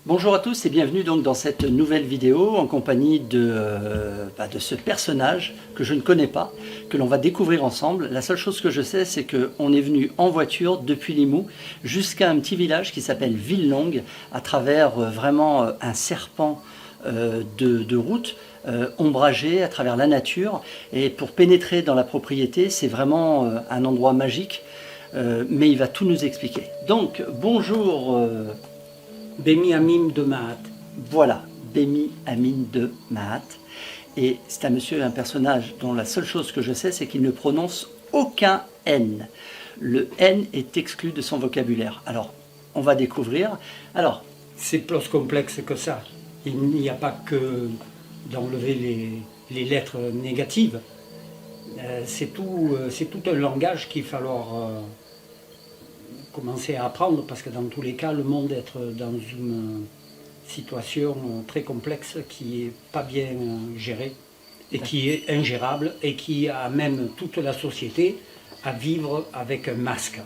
Bonjour à tous et bienvenue donc dans cette nouvelle vidéo en compagnie de ce personnage que je ne connais pas, que l'on va découvrir ensemble. La seule chose que je sais, c'est qu'on est venu en voiture depuis Limoux jusqu'à un petit village qui s'appelle Villelongue, à travers vraiment un serpent de route ombragé à travers la nature. Et pour pénétrer dans la propriété, c'est vraiment un endroit magique, mais il va tout nous expliquer. Donc bonjour Bémi Amim de Mahat. Voilà, Bémi Amin de Mahat. Et c'est un personnage dont la seule chose que je sais, c'est qu'il ne prononce aucun N. Le N est exclu de son vocabulaire. Alors, on va découvrir. Alors, C'est plus complexe que ça. Il n'y a pas que d'enlever les lettres négatives. C'est tout un langage qu'il va falloir commencer à apprendre, parce que dans tous les cas, le monde est dans une situation très complexe qui n'est pas bien gérée et qui est ingérable et qui amène toute la société à vivre avec un masque.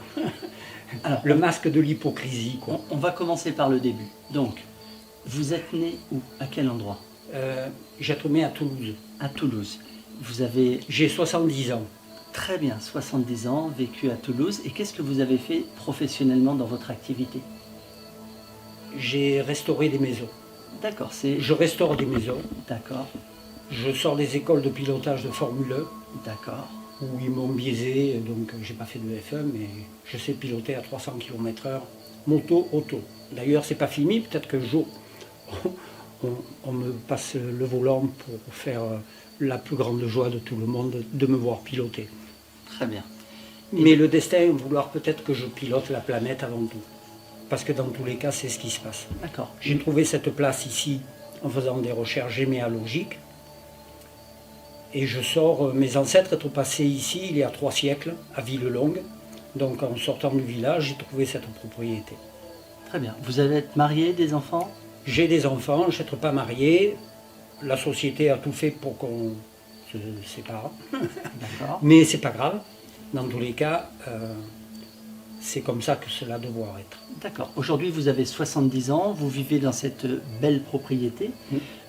Alors, le masque de l'hypocrisie, quoi. on va commencer par le début. Donc, vous êtes né où? À quel endroit? J'être né à Toulouse. À Toulouse. Vous avez J'ai 70 ans. très bien 70 ans, vécu à Toulouse. Et qu'est-ce que vous avez fait professionnellement dans votre activité? J'ai restauré des maisons. D'accord, Je restaure des maisons. D'accord, Je sors des écoles de pilotage de Formule 1 d'accord. où ils m'ont biaisé, donc j'ai pas fait de F1, mais je sais piloter à 300 km/h, moto, auto. D'ailleurs, c'est pas fini, peut-être que jour on me passe le volant pour faire la plus grande joie de tout le monde, de me voir piloter. Très bien. Mais le destin vouloir peut-être que je pilote la planète avant tout. Parce que dans tous les cas, c'est ce qui se passe. D'accord. J'ai trouvé cette place ici en faisant des recherches généalogiques. Et je sors, mes ancêtres étaient passés ici il y a 3 siècles, à Villelongue. Donc en sortant du village, j'ai trouvé cette propriété. Très bien. Vous allez être marié, des enfants? J'ai des enfants, je n'être pas marié. La société a tout fait pour qu'on se sépare. D'accord. Mais c'est pas grave. Dans tous les cas, c'est comme ça que cela doit être. D'accord. Aujourd'hui, vous avez 70 ans, vous vivez dans cette belle propriété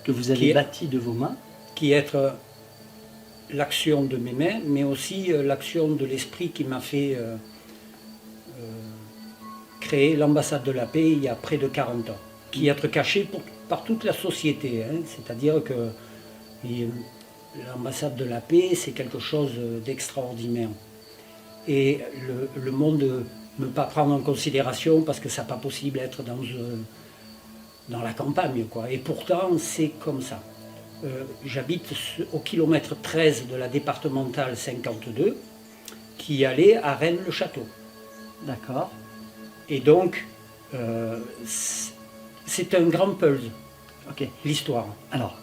que vous Qui avez est- bâtie de vos mains. Qui est l'action de mes mains, mais aussi l'action de l'esprit qui m'a fait créer l'ambassade de la paix il y a près de 40 ans, qui est cachée par toute la société. C'est-à-dire que l'ambassade de la paix, c'est quelque chose d'extraordinaire. Et le monde ne peut pas prendre en considération parce que ça n'est pas possible d'être dans la campagne, quoi. Et pourtant, c'est comme ça. J'habite au kilomètre 13 de la départementale 52, qui allait à Rennes-le-Château. D'accord. Et donc, c'est un grand puzzle, Ok. l'histoire. Alors,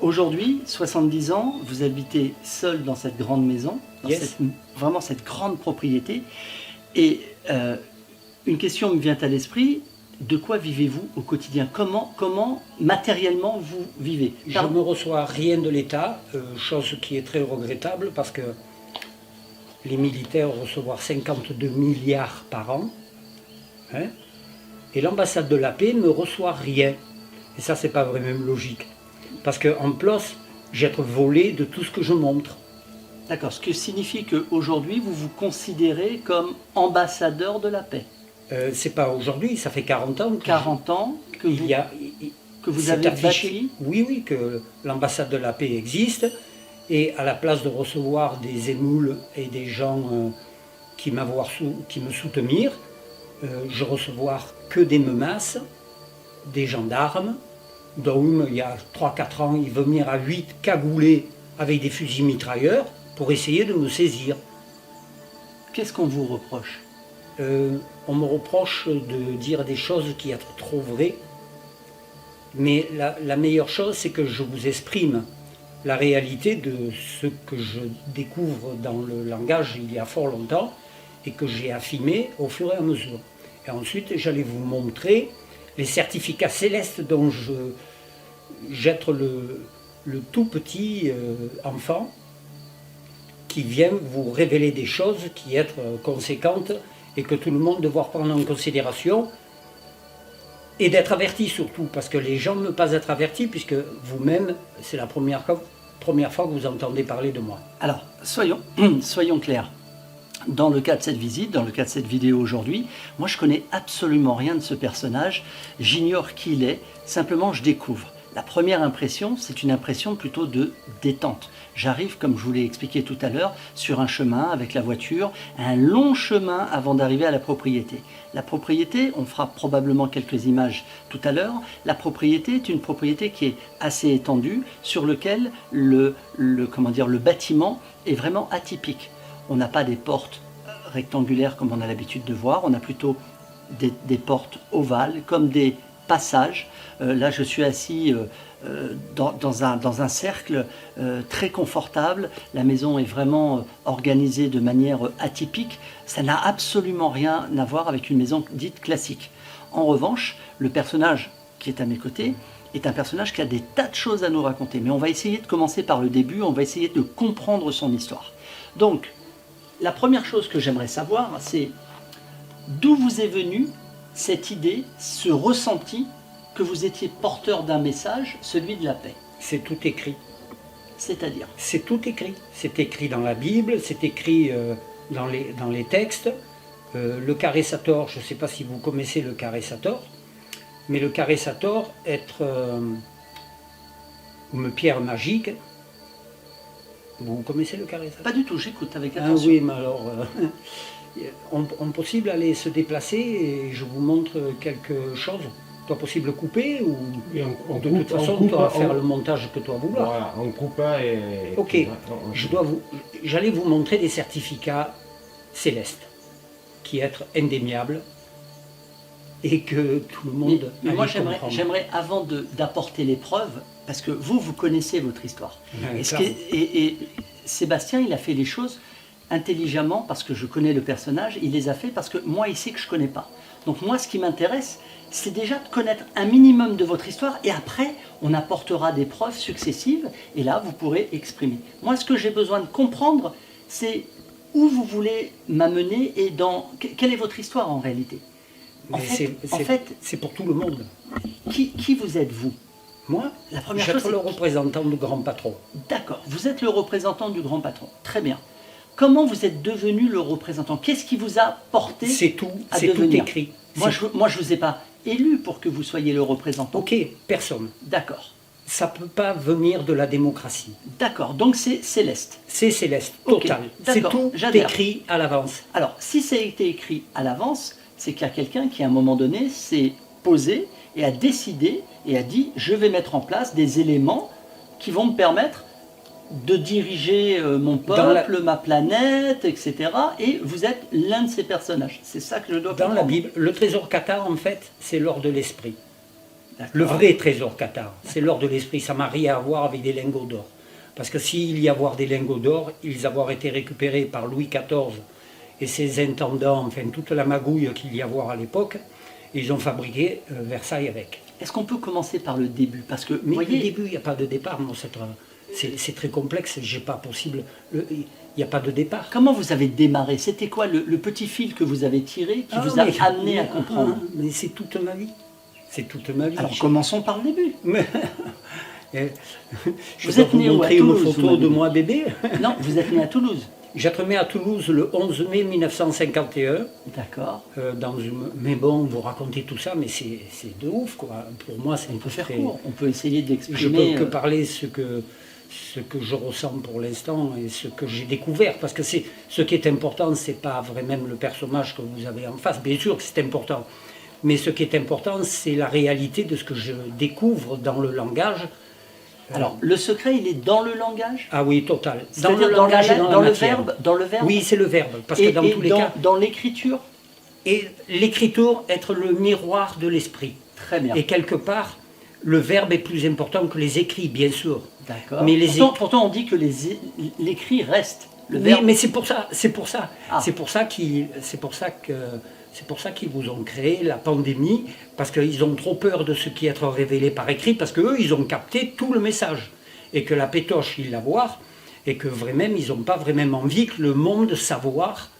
aujourd'hui, 70 ans, vous habitez seul dans cette grande maison, dans Yes. vraiment cette grande propriété. Et une question me vient à l'esprit. De quoi vivez-vous au quotidien? Comment matériellement vous vivez? Je ne reçois rien de l'État, chose qui est très regrettable parce que les militaires recevoir 52 milliards par an, hein, et l'ambassade de la paix ne reçoit rien. Et ça, c'est pas vraiment logique. Parce qu'en plus, j'ai été volé de tout ce que je montre. D'accord, ce que signifie qu'aujourd'hui, vous vous considérez comme ambassadeur de la paix. C'est pas aujourd'hui, ça fait 40 ans. 40 ans que vous, que vous c'est avez affiché, bâti. oui, que l'ambassade de la paix existe, et à la place de recevoir des émoules et des gens qui me soutenir, je recevoir que des menaces, des gendarmes, dont il y a 3-4 ans, il veut venir à 8 cagoulés avec des fusils mitrailleurs pour essayer de me saisir. Qu'est-ce qu'on vous reproche? On me reproche de dire des choses qui sont trop vraies, mais la meilleure chose, c'est que je vous exprime la réalité de ce que je découvre dans le langage il y a fort longtemps et que j'ai affiné au fur et à mesure. Et ensuite, j'allais vous montrer les certificats célestes dont je jette le tout petit enfant qui vient vous révéler des choses qui sont conséquentes et que tout le monde doit prendre en considération Et d'être averti surtout, parce que les gens ne peuvent pas être avertis, puisque vous-même, c'est la première fois que vous entendez parler de moi. Alors, soyons clairs. Dans le cas de cette visite, dans le cas de cette vidéo aujourd'hui, moi je connais absolument rien de ce personnage, j'ignore qui il est, simplement je découvre. La première impression, c'est une impression plutôt de détente. J'arrive, comme je vous l'ai expliqué tout à l'heure, sur un chemin avec la voiture, un long chemin avant d'arriver à la propriété. La propriété, on fera probablement quelques images tout à l'heure, la propriété est une propriété qui est assez étendue, sur lequel le bâtiment est vraiment atypique. On n'a pas des portes rectangulaires comme on a l'habitude de voir, on a plutôt des portes ovales, comme des passages. Là, je suis assis dans un cercle très confortable. La maison est vraiment organisée de manière atypique. Ça n'a absolument rien à voir avec une maison dite classique. En revanche, le personnage qui est à mes côtés est un personnage qui a des tas de choses à nous raconter. Mais on va essayer de commencer par le début, on va essayer de comprendre son histoire. Donc, la première chose que j'aimerais savoir, c'est d'où vous est venue cette idée, ce ressenti que vous étiez porteur d'un message, celui de la paix. C'est tout écrit. C'est-à-dire? C'est tout écrit. C'est écrit dans la Bible, c'est écrit dans les textes. Le Carré Sator, je ne sais pas si vous connaissez le Carré Sator, mais le Carré Sator, être une pierre magique. Vous connaissez le Carré Sator? Pas du tout, j'écoute avec attention. Ah oui, mais alors, on possible aller se déplacer et je vous montre quelque chose. Toi possible couper ou de toute façon tu vas faire le montage que toi vouloir. Voilà, on coupe pas et... Ok, j'allais vous montrer des certificats célestes qui être indéniables et que tout le monde... Mais moi j'aimerais avant d'apporter les preuves, parce que vous connaissez votre histoire. Et Sébastien, il a fait les choses intelligemment parce que je connais le personnage, il les a fait parce que moi il sait que je ne connais pas. Donc moi ce qui m'intéresse, c'est déjà de connaître un minimum de votre histoire et après on apportera des preuves successives et là vous pourrez exprimer. Moi ce que j'ai besoin de comprendre, c'est où vous voulez m'amener et quelle est votre histoire en réalité. En fait, c'est pour tout le monde. Qui vous êtes vous? Moi, la première je chose, suis le représentant du grand patron. D'accord, vous êtes le représentant du grand patron. Très bien. Comment vous êtes devenu le représentant? Qu'est-ce qui vous a porté à devenir? Tout écrit. Moi, je ne vous ai pas élu pour que vous soyez le représentant. Ok, personne. D'accord. Ça ne peut pas venir de la démocratie. D'accord, donc c'est céleste. C'est céleste, total. Okay, c'est tout écrit à l'avance. Alors, si ça a été écrit à l'avance, c'est qu'il y a quelqu'un qui, à un moment donné, s'est posé et a décidé et a dit « je vais mettre en place des éléments qui vont me permettre de diriger mon peuple, ma planète, etc. » Et vous êtes l'un de ces personnages. C'est ça que je dois comprendre. Dans la Bible, le trésor Qatar, en fait, c'est l'or de l'esprit. Le vrai trésor Qatar, c'est l'or de l'esprit. Ça n'a rien à voir avec des lingots d'or. Parce que s'il y avoir des lingots d'or, ils avoir été récupérés par Louis XIV et ses intendants, enfin toute la magouille qu'il y a à voir à l'époque, ils ont fabriqué Versailles avec. Est-ce qu'on peut commencer par le début? Parce que, mais voyez, le début, il n'y a pas de départ. C'est très complexe, j'ai pas possible. Il n'y a pas de départ. Comment vous avez démarré? C'était quoi le petit fil que vous avez tiré qui vous a amené à comprendre? Mais c'est toute ma vie. C'est toute ma vie. Alors commençons par le début. Vous êtes né où? À Toulouse, une photo de moi bébé? Non, vous êtes né à Toulouse. J'ai été né à Toulouse le 11 mai 1951. D'accord. Mais bon, vous racontez tout ça, mais c'est de ouf, quoi. Pour moi, c'est... On peut faire court, on peut essayer d'exprimer... Je peux que parler ce que je ressens pour l'instant et ce que j'ai découvert. Parce que ce qui est important, c'est pas vraiment le personnage que vous avez en face. Bien sûr que c'est important. Mais ce qui est important, c'est la réalité de ce que je découvre dans le langage. Alors, le secret, il est dans le langage? Ah oui, total. Dans le langage, dans le verbe? Oui, c'est le verbe. Parce que dans tous les cas... dans l'écriture? Et l'écriture, être le miroir de l'esprit. Très bien. Et quelque part, le verbe est plus important que les écrits, bien sûr. D'accord. Mais pourtant, on dit que l'écrit reste. Le verbe... Oui, mais c'est pour ça. Ah. C'est pour ça qu'ils vous ont créé la pandémie, parce qu'ils ont trop peur de ce qui est révélé par écrit, parce qu'eux, ils ont capté tout le message. Et que la pétoche, ils la voient, et que vraiment, ils n'ont pas vraiment envie que le monde savoir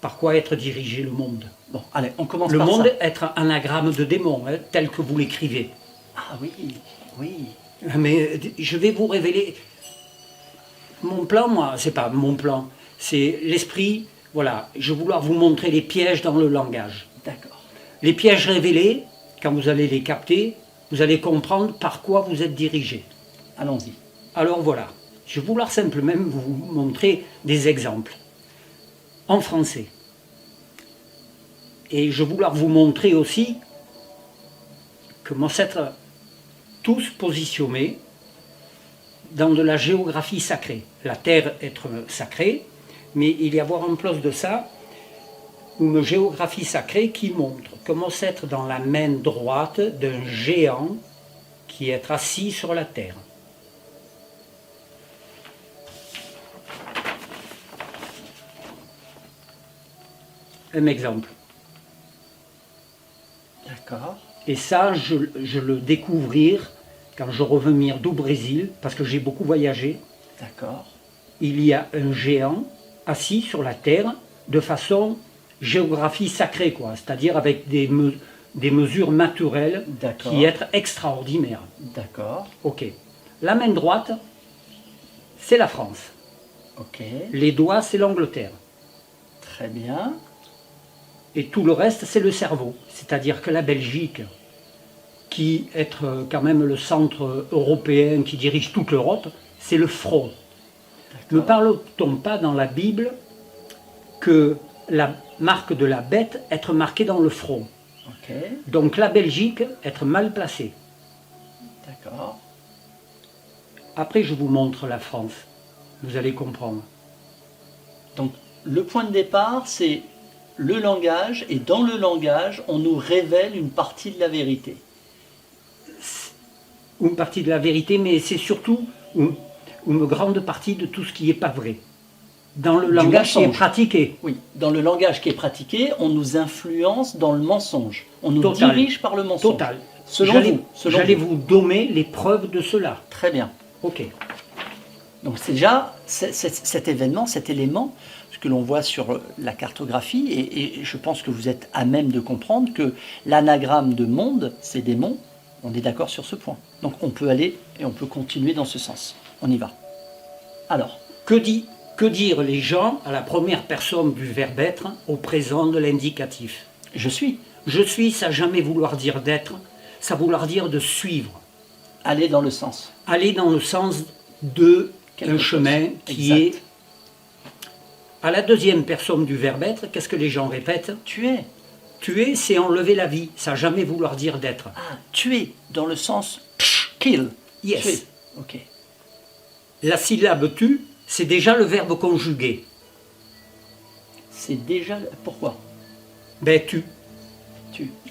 Par quoi être dirigé le monde? Bon, allez, on commence Le par monde ça. être un anagramme de démon, hein, tel que vous l'écrivez. Ah oui, oui. Mais je vais vous révéler mon plan, moi, c'est pas mon plan, c'est l'esprit. Voilà, je vais vouloir vous montrer les pièges dans le langage. D'accord. Les pièges révélés, quand vous allez les capter, vous allez comprendre par quoi vous êtes dirigé. Allons-y. Alors voilà, je vais vouloir simplement vous montrer des exemples en français. Et je vais vouloir vous montrer aussi comment s'être tous positionnés dans de la géographie sacrée. La terre être sacrée, mais il y avoir en plus de ça une géographie sacrée qui montre comment s'être dans la main droite d'un géant qui est assis sur la terre. Un exemple. D'accord. Et ça, je le découvrir quand je revenir du Brésil, parce que j'ai beaucoup voyagé. D'accord. Il y a un géant assis sur la terre de façon géographie sacrée, quoi, c'est-à-dire avec des mesures naturelles D'accord. qui sont extraordinaires. D'accord. Ok. La main droite, c'est la France. Ok. Les doigts, c'est l'Angleterre. Très bien. Et tout le reste, c'est le cerveau. C'est-à-dire que la Belgique, qui est quand même le centre européen qui dirige toute l'Europe, c'est le front. Ne parle-t-on pas dans la Bible que la marque de la bête être marquée dans le front? Ok. Donc la Belgique être mal placée. D'accord. Après, je vous montre la France. Vous allez comprendre. Donc, le point de départ, c'est le langage, et dans le langage, on nous révèle une partie de la vérité. Une partie de la vérité, mais c'est surtout une grande partie de tout ce qui n'est pas vrai. Dans le langage qui est mensonge. pratiqué. Oui, dans le langage qui est pratiqué, on nous influence dans le mensonge. On nous Total. dirige par le mensonge. Total. Selon vous. Selon J'allais vous. vous donner les preuves de cela. Très bien. Ok. Donc c'est déjà cet événement, cet élément, ce que l'on voit sur la cartographie, et je pense que vous êtes à même de comprendre que l'anagramme de monde, c'est démon. On est d'accord sur ce point. Donc on peut aller et on peut continuer dans ce sens. On y va. Alors, Que dire les gens à la première personne du verbe être au présent de l'indicatif? je suis. Je suis, ça jamais vouloir dire d'être, ça vouloir dire de suivre. Aller dans le sens. Aller dans le sens de Quelque un chose. chemin qui Exact. est... À la deuxième personne du verbe être, qu'est-ce que les gens répètent? Tu es. Tuer, c'est enlever la vie, ça jamais vouloir dire d'être. Ah, tuer dans le sens kill. Yes. Tuer. Ok. La syllabe tu, c'est déjà le verbe conjugué. C'est déjà. Pourquoi? Ben tu,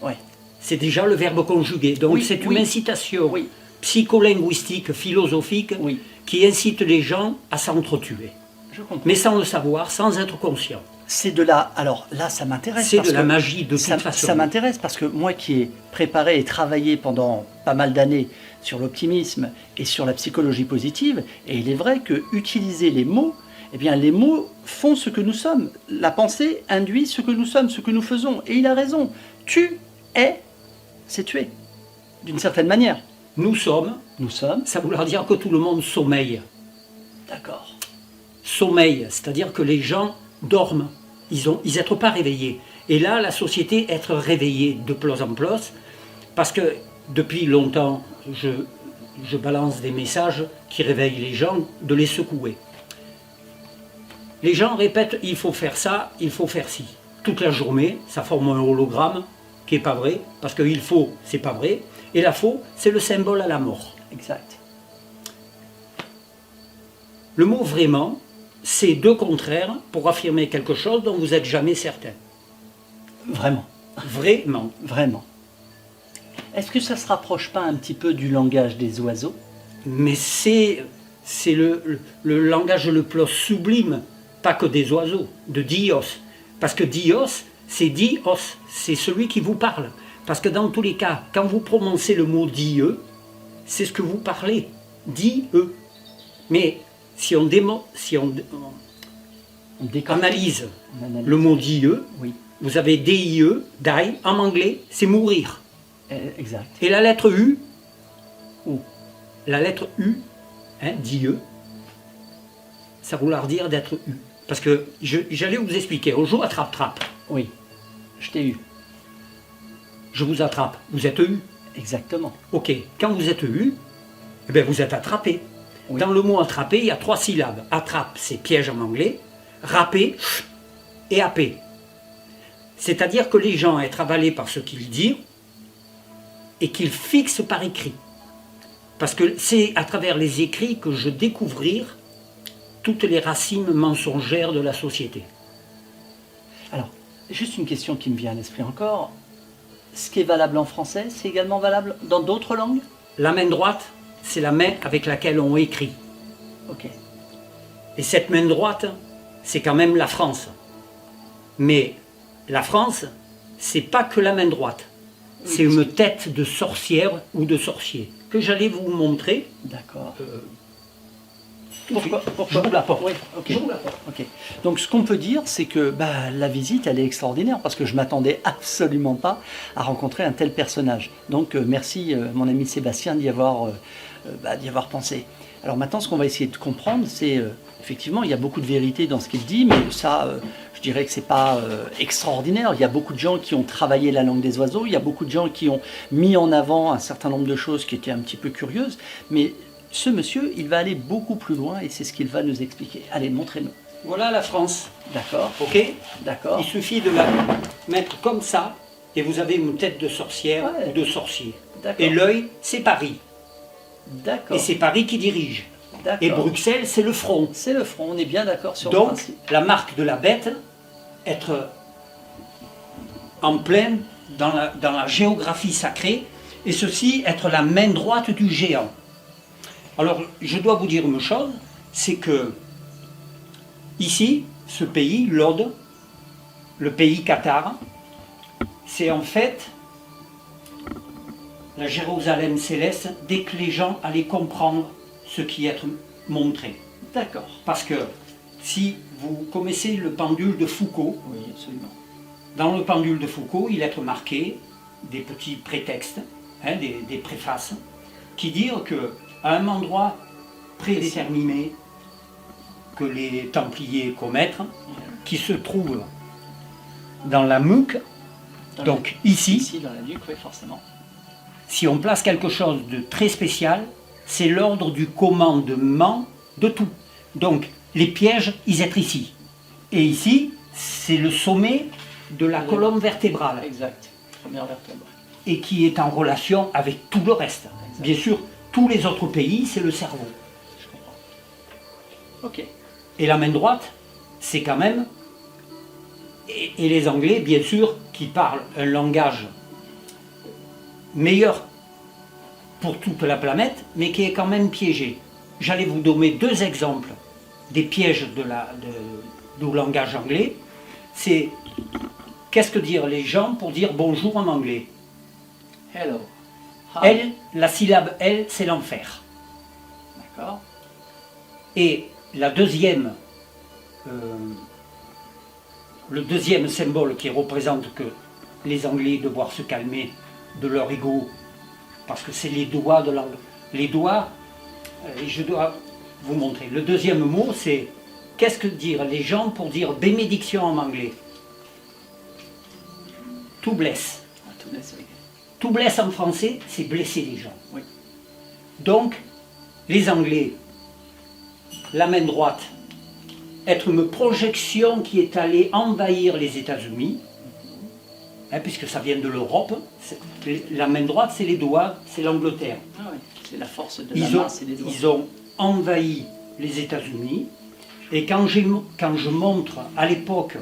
Ouais. c'est déjà le verbe conjugué. Donc Oui, c'est une oui. incitation Oui. psycholinguistique, philosophique, Oui. qui incite les gens à s'entretuer. Je comprends. Mais sans le savoir, sans être conscient. C'est de la. Alors là, ça m'intéresse. C'est parce de la que magie de ça, toute façon. ça m'intéresse parce que moi qui ai préparé et travaillé pendant pas mal d'années sur l'optimisme et sur la psychologie positive, et il est vrai que utiliser les mots, eh bien les mots font ce que nous sommes. La pensée induit ce que nous sommes, ce que nous faisons. Et il a raison. Tu es, c'est tuer. D'une certaine manière. Nous sommes, Nous sommes. ça veut dire que tout le monde sommeille. D'accord. Sommeil, c'est-à-dire que les gens dorment. Ils n'être pas réveillés. Et là, la société être réveillée de plus en plus, parce que depuis longtemps, je balance des messages qui réveillent les gens, de les secouer. Les gens répètent, il faut faire ça, il faut faire ci. Toute la journée, ça forme un hologramme qui n'est pas vrai, parce que il faut, c'est pas vrai, et la faux, c'est le symbole à la mort. Exact. Le mot vraiment, c'est deux contraires pour affirmer quelque chose dont vous n'êtes jamais certain. Vraiment. Vraiment. Vraiment. Est-ce que ça se rapproche pas un petit peu du langage des oiseaux? Mais c'est le langage le plus sublime, pas que des oiseaux, de Dios. Parce que Dios, c'est Dios, c'est celui qui vous parle. Parce que dans tous les cas, quand vous prononcez le mot Dieu, c'est ce que vous parlez, Dieu. Mais si on On décortique. analyse On analyse. le mot DIE. Oui, Vous avez DIE, die, en anglais, c'est mourir. exact. Et la lettre U, Ou. la lettre U, DIE, ça vouloir dire d'être U. Parce que j'allais vous expliquer, on joue attrape-trappe. Oui, je t'ai eu. Je vous attrape, vous êtes U. Exactement. Ok, quand vous êtes U, eh bien vous êtes attrapé. Oui. Dans le mot attraper, il y a 3 syllabes. Attrape, c'est piège en anglais. Râper et happer. C'est-à-dire que les gens être avalés par ce qu'ils disent et qu'ils fixent par écrit. Parce que c'est à travers les écrits que je découvrir toutes les racines mensongères de la société. Alors, juste une question qui me vient à l'esprit encore. Ce qui est valable en français, c'est également valable dans d'autres langues? La main droite, c'est la main avec laquelle on écrit. Ok. Et cette main droite, c'est quand même la France. Mais la France, c'est pas que la main droite. C'est une tête de sorcière ou de sorcier que j'allais vous montrer. D'accord. Pourquoi J'ouvre la porte. Oui, ok. J'ouvre la porte. Ok. Donc ce qu'on peut dire, c'est que la visite, elle est extraordinaire parce que je m'attendais absolument pas à rencontrer un tel personnage. Donc merci mon ami Sébastien d'y avoir pensé. Alors maintenant, ce qu'on va essayer de comprendre, c'est effectivement, il y a beaucoup de vérité dans ce qu'il dit, mais ça, je dirais que c'est pas extraordinaire. Il y a beaucoup de gens qui ont travaillé la langue des oiseaux, il y a beaucoup de gens qui ont mis en avant un certain nombre de choses qui étaient un petit peu curieuses, mais ce monsieur, il va aller beaucoup plus loin et c'est ce qu'il va nous expliquer. Allez, montrez-nous. Voilà la France. D'accord, Ok. d'accord. Il suffit de la mettre comme ça et vous avez une tête de sorcière Ouais. ou de sorcier. D'accord. Et l'œil, c'est Paris. D'accord. Et c'est Paris qui dirige. D'accord. Et Bruxelles, c'est le front. C'est le front, on est bien d'accord sur le Donc, principe. la marque de la bête, être en pleine dans la géographie sacrée, et ceci, être la main droite du géant. Alors, je dois vous dire une chose, c'est que ici, ce pays, l'Aude, le pays Qatar, c'est en fait la Jérusalem céleste dès que les gens allaient comprendre ce qui est montré. D'accord. Parce que si vous connaissez le pendule de Foucault, Oui, absolument. dans le pendule de Foucault, il est marqué des petits prétextes, des préfaces, qui disent qu'à un endroit prédéterminé que les Templiers commettent, qui se trouve dans la Muque, donc ici, Ici, dans la nuque, oui, forcément. si on place quelque chose de très spécial, c'est l'ordre du commandement de tout. Donc, les pièges, ils sont ici. Et ici, c'est le sommet de la colonne vertébrale. Exact. Première vertèbre. Et qui est en relation avec tout le reste. Exact. Bien sûr, tous les autres pays, c'est le cerveau. Je comprends. Ok. Et la main droite, c'est quand même... Et les Anglais, bien sûr, qui parlent un langage meilleur pour toute la planète, mais qui est quand même piégé. J'allais vous donner 2 exemples des pièges du langage anglais. C'est qu'est-ce que dire les gens pour dire bonjour en anglais. Hello. Hi. Elle, la syllabe L, c'est l'enfer. D'accord. Et la deuxième, le deuxième symbole qui représente que les Anglais devoir se calmer de leur ego, parce que c'est les doigts de l'angle. Les doigts, et je dois vous montrer. Le deuxième mot, c'est qu'est-ce que dire les gens pour dire bénédiction en anglais. To bless. Ah, tout laisse, oui. To bless en français, c'est blesser les gens. Oui. Donc, les Anglais, la main droite, être une projection qui est allée envahir les États-Unis, puisque ça vient de l'Europe. La main droite, c'est les doigts, c'est l'Angleterre. Ah oui. C'est la force de la main, c'est les doigts. Ils ont envahi les États-Unis. Et quand je montre à l'époque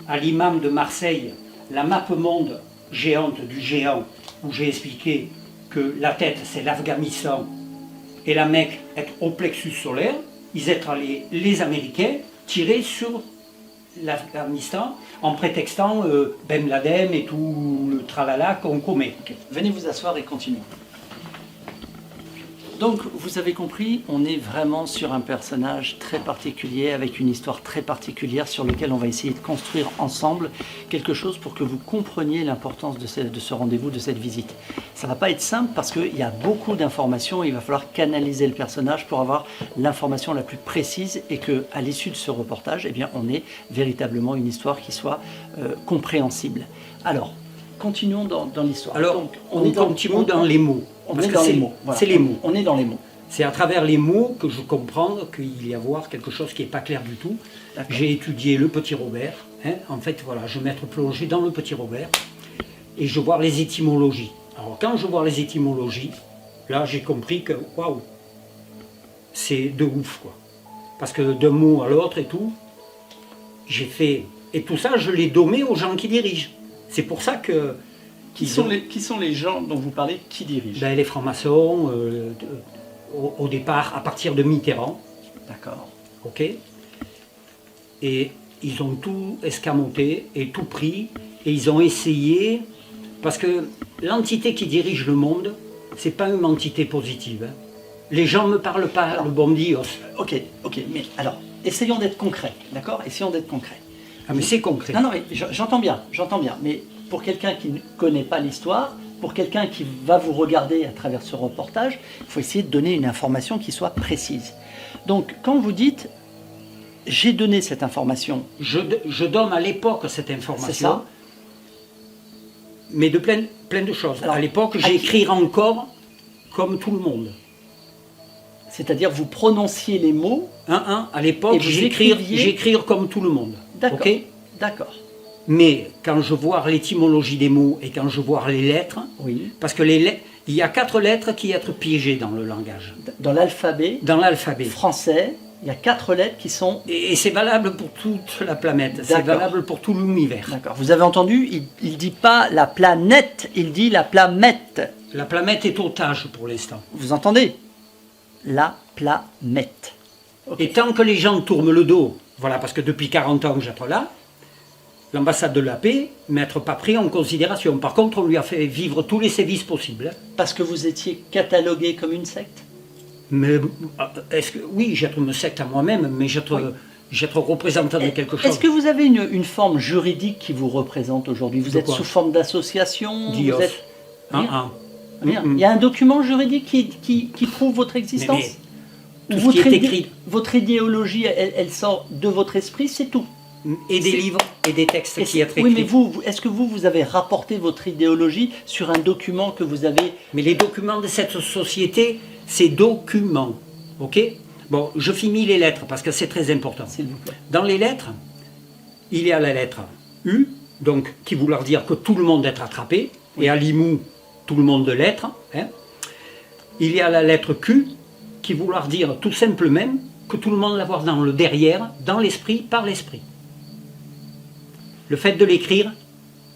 à l'imam de Marseille la map monde géante du géant, où j'ai expliqué que la tête c'est l'Afghanistan et la Mecque est au plexus solaire, ils étaient allés, les Américains, tirer sur l'Afghanistan en prétextant Ben Laden et tout le tralala qu'on commet. Ok. Venez vous asseoir et continuons. Donc, vous avez compris, on est vraiment sur un personnage très particulier, avec une histoire très particulière sur lequel on va essayer de construire ensemble quelque chose pour que vous compreniez l'importance de ce rendez-vous, de cette visite. Ça ne va pas être simple parce qu'il y a beaucoup d'informations, il va falloir canaliser le personnage pour avoir l'information la plus précise et qu'à l'issue de ce reportage, eh bien, on ait véritablement une histoire qui soit compréhensible. Alors, continuons dans l'histoire. Alors, donc, on est continue dans les mots. On Parce est que dans les mots. Voilà. C'est les mots. On est dans les mots. C'est à travers les mots que je comprends qu'il y a quelque chose qui n'est pas clair du tout. J'ai étudié le Petit Robert. En fait, voilà, je vais m'être plongé dans le Petit Robert et je vois les étymologies. Alors, quand je vois les étymologies, là, j'ai compris que, waouh, c'est de ouf, quoi. Parce que d'un mot à l'autre et tout, j'ai fait... Et tout ça, je l'ai dommé aux gens qui dirigent. C'est pour ça que... Qui sont les gens dont vous parlez qui dirigent? Ben, les francs-maçons, au départ, à partir de Mitterrand. D'accord. Ok. Et ils ont tout escamoté et tout pris. Et ils ont essayé... Parce que l'entité qui dirige le monde, c'est pas une entité positive. Hein. Les gens ne me parlent pas Alors, le bon Dios. Ok, mais alors, essayons d'être concrets, d'accord? Essayons d'être concrets. Ah mais c'est concret. Non, mais j'entends bien, mais pour quelqu'un qui ne connaît pas l'histoire, pour quelqu'un qui va vous regarder à travers ce reportage, il faut essayer de donner une information qui soit précise. Donc, quand vous dites « j'ai donné cette information », je donne à l'époque cette information, c'est ça? Mais de plein de choses. Alors, à l'époque, j'écris encore comme tout le monde. C'est-à-dire, vous prononciez les mots. À l'époque, Et vous écriviez... j'écrire comme tout le monde. D'accord. Okay, d'accord. Mais quand je vois l'étymologie des mots et quand je vois les lettres, oui. Parce que il y a 4 lettres qui sont piégées dans le langage. Dans l'alphabet. Dans l'alphabet français, il y a 4 lettres qui sont... Et c'est valable pour toute la planète. C'est valable pour tout l'univers. D'accord. Vous avez entendu, il ne dit pas la planète, il dit la planète. La planète est otage pour l'instant. Vous entendez? La planète. Okay. Et tant que les gens tournent le dos, voilà, parce que depuis 40 ans que j'être là, l'ambassade de la paix m'être pas pris en considération. Par contre, on lui a fait vivre tous les sévices possibles. Parce que vous étiez catalogué comme une secte? Mais oui, j'être une secte à moi-même, mais j'être représentant de quelque chose. Est-ce que vous avez une forme juridique qui vous représente aujourd'hui? Vous êtes sous forme d'association? Dios. Vous êtes... Rien. Il y a un document juridique qui prouve votre existence? Tout ce qui est écrit. Votre idéologie, elle sort de votre esprit, c'est tout? Et des livres et des textes qui sont écrits. Oui, mais est-ce que vous avez rapporté votre idéologie sur un document que vous avez... Mais les documents de cette société, c'est documents, ok? Bon, je finis les lettres parce que c'est très important. S'il vous plaît. Dans les lettres, il y a la lettre U, donc qui vouloir dire que tout le monde est attrapé, oui. Et à Limoux, tout le monde de lettres. Hein. Il y a la lettre Q, qui vouloir dire tout simplement que tout le monde l'avoir dans le derrière, dans l'esprit, par l'esprit. Le fait de l'écrire,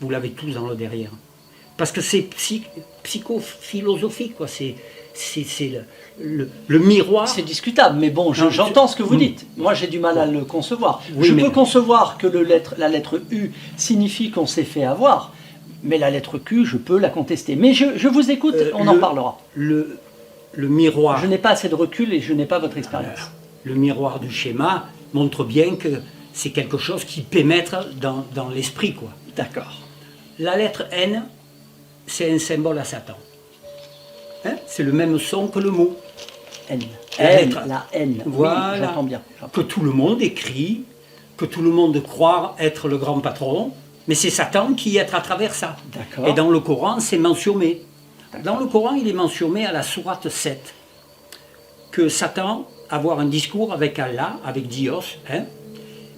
vous l'avez tous dans le derrière. Parce que c'est psychophilosophique, quoi. C'est le miroir. C'est discutable, mais bon, j'entends ce que vous dites. Moi, j'ai du mal à le concevoir. Oui, je peux concevoir que la lettre U signifie qu'on s'est fait avoir, mais la lettre Q, je peux la contester. Mais je vous écoute, on en parlera. Le miroir. Je n'ai pas assez de recul et je n'ai pas votre expérience. Le miroir du schéma montre bien que c'est quelque chose qui pénètre dans l'esprit, quoi. D'accord. La lettre N, c'est un symbole à Satan. Hein? C'est le même son que le mot. N. La N. Voilà. Oui, j'entends bien. Que tout le monde écrit, que tout le monde croit être le grand patron, mais c'est Satan qui est à travers ça. D'accord. Et dans le Coran, c'est mentionné. Dans le Coran, il est mentionné à la sourate 7 que Satan avoir un discours avec Allah, avec Dios, hein,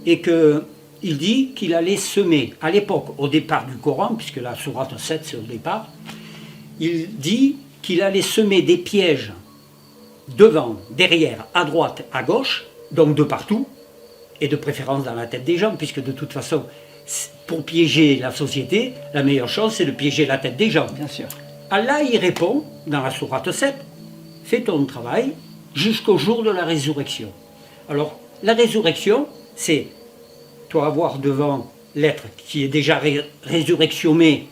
et qu'il dit qu'il allait semer, à l'époque, au départ du Coran, puisque la sourate 7 c'est au départ, il dit qu'il allait semer des pièges devant, derrière, à droite, à gauche, donc de partout, et de préférence dans la tête des gens, puisque de toute façon, pour piéger la société, la meilleure chose c'est de piéger la tête des gens. Bien sûr. Allah y répond, dans la sourate 7, fais ton travail jusqu'au jour de la résurrection. Alors, la résurrection, c'est toi avoir devant l'être qui est déjà résurrectionné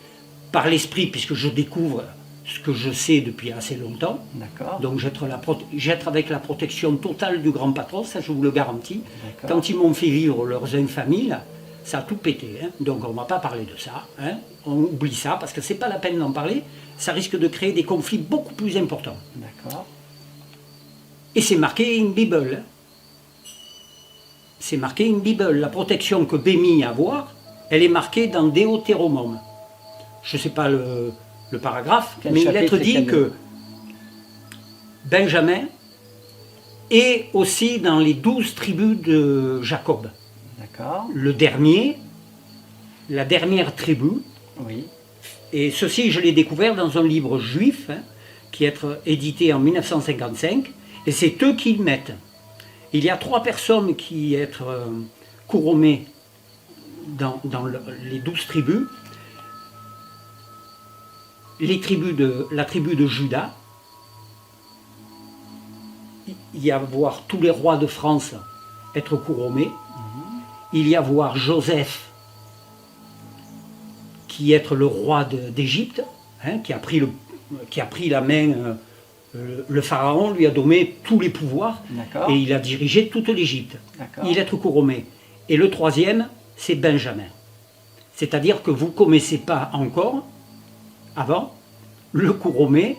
par l'esprit, puisque je découvre ce que je sais depuis assez longtemps. D'accord. Donc j'être avec la protection totale du grand patron, ça je vous le garantis. D'accord. Quand ils m'ont fait vivre leurs infamies, là, ça a tout pété. Hein. Donc on ne va pas parler de ça. Hein. On oublie ça parce que c'est pas la peine d'en parler. Ça risque de créer des conflits beaucoup plus importants. D'accord. Et c'est marqué in Bible. Hein. C'est marqué in Bible. La protection que Bémi a à avoir, elle est marquée dans Deutéronome. Je ne sais pas le paragraphe, Quel mais chapitre l'être et dit quel que Benjamin est aussi dans les 12 tribus de Jacob. D'accord. Le dernier, la dernière tribu, Oui. et ceci je l'ai découvert dans un livre juif, hein, qui est édité en 1955, et c'est eux qui le mettent. Il y a 3 personnes qui sont couronnées dans les 12 tribus. La tribu de Juda, il y a voir tous les rois de France être couronnés, il y a voir Joseph qui est le roi d'Égypte, hein, qui a pris la main, le pharaon lui a donné tous les pouvoirs D'accord. et il a dirigé toute l'Égypte. D'accord. Il est couronné. Et le troisième, c'est Benjamin. C'est-à-dire que vous ne connaissez pas encore, avant, le couronné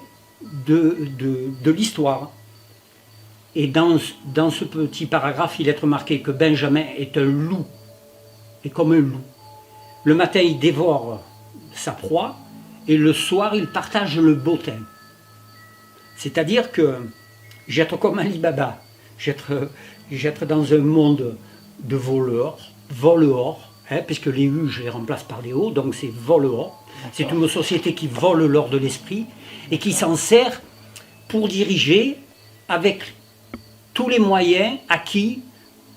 de l'histoire. Et dans ce petit paragraphe, il est marqué que Benjamin est un loup, et comme un loup. Le matin, il dévore sa proie, et le soir, il partage le bottin. C'est-à-dire que j'être comme Ali Baba, j'être dans un monde de voleurs, hein, puisque les U, je les remplace par les O, donc c'est voleurs. C'est une société qui vole l'or de l'esprit et qui s'en sert pour diriger avec tous les moyens acquis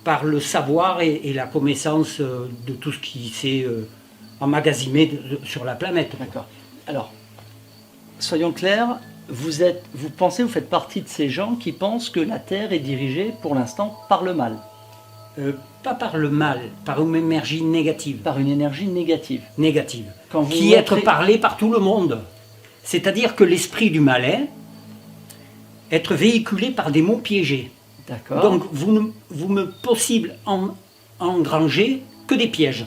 par le savoir et la connaissance de tout ce qui s'est emmagasiné sur la planète. D'accord. Alors, soyons clairs, vous faites partie de ces gens qui pensent que la Terre est dirigée pour l'instant par le mal. Pas par le mal, par une énergie négative. Par une énergie négative. Négative. Quand vous Qui est parlée par tout le monde. C'est-à-dire que l'esprit du malin être véhiculé par des mots piégés. D'accord. Donc vous me possible engranger que des pièges.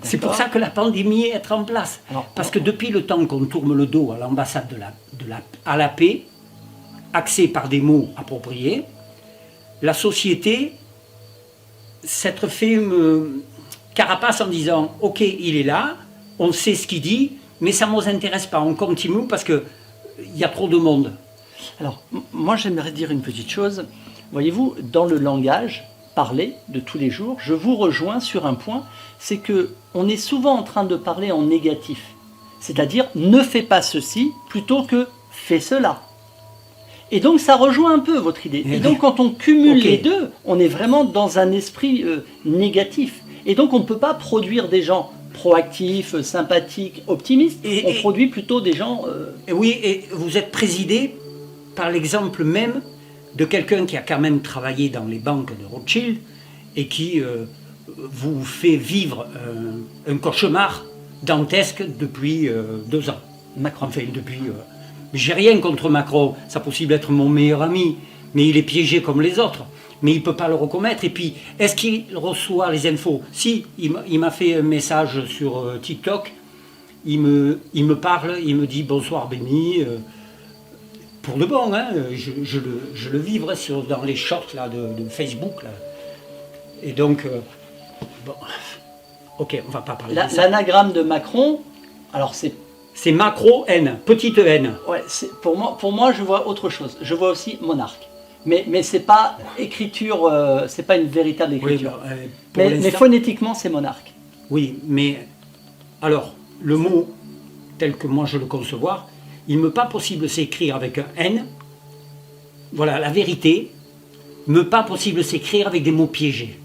C'est pour ça que la pandémie est en place. Alors, parce que depuis le temps qu'on tourne le dos à l'ambassade à la paix, axée par des mots appropriés, la société s'être fait une carapace en disant « Ok, il est là, on sait ce qu'il dit, mais ça ne nous intéresse pas, on continue parce qu'il y a trop de monde. » Alors, moi j'aimerais dire une petite chose. Voyez-vous, dans le langage parlé de tous les jours, je vous rejoins sur un point, c'est que on est souvent en train de parler en négatif. C'est-à-dire, ne fais pas ceci plutôt que fais cela. Et donc ça rejoint un peu votre idée. Et donc quand on cumule les deux, on est vraiment dans un esprit négatif. Et donc on ne peut pas produire des gens proactifs, sympathiques, optimistes. On produit plutôt des gens... Oui, et vous êtes présidé par l'exemple même de quelqu'un qui a quand même travaillé dans les banques de Rothschild et qui vous fait vivre un cauchemar dantesque depuis 2 ans. Macron. Enfin, depuis... j'ai rien contre Macron, ça possible être mon meilleur ami, mais il est piégé comme les autres. Mais il ne peut pas le reconnaître. Et puis, est-ce qu'il reçoit les infos? Si, il m'a fait un message sur TikTok, il me parle, il me dit « Bonsoir Béni », pour de bon, hein, je le vivrai dans les shorts là, de Facebook. Là. Et donc, bon, ok, on va pas parler de ça. L'anagramme de Macron, alors c'est macro-N, petite N. Ouais, pour moi, je vois autre chose. Je vois aussi monarque. Mais c'est pas écriture, c'est pas une véritable écriture. Oui, mais phonétiquement, c'est monarque. Oui, mais alors, le mot tel que moi je le concevoir, il ne m'est pas possible s'écrire avec un N. Voilà, la vérité, il ne m'est pas possible s'écrire avec des mots piégés.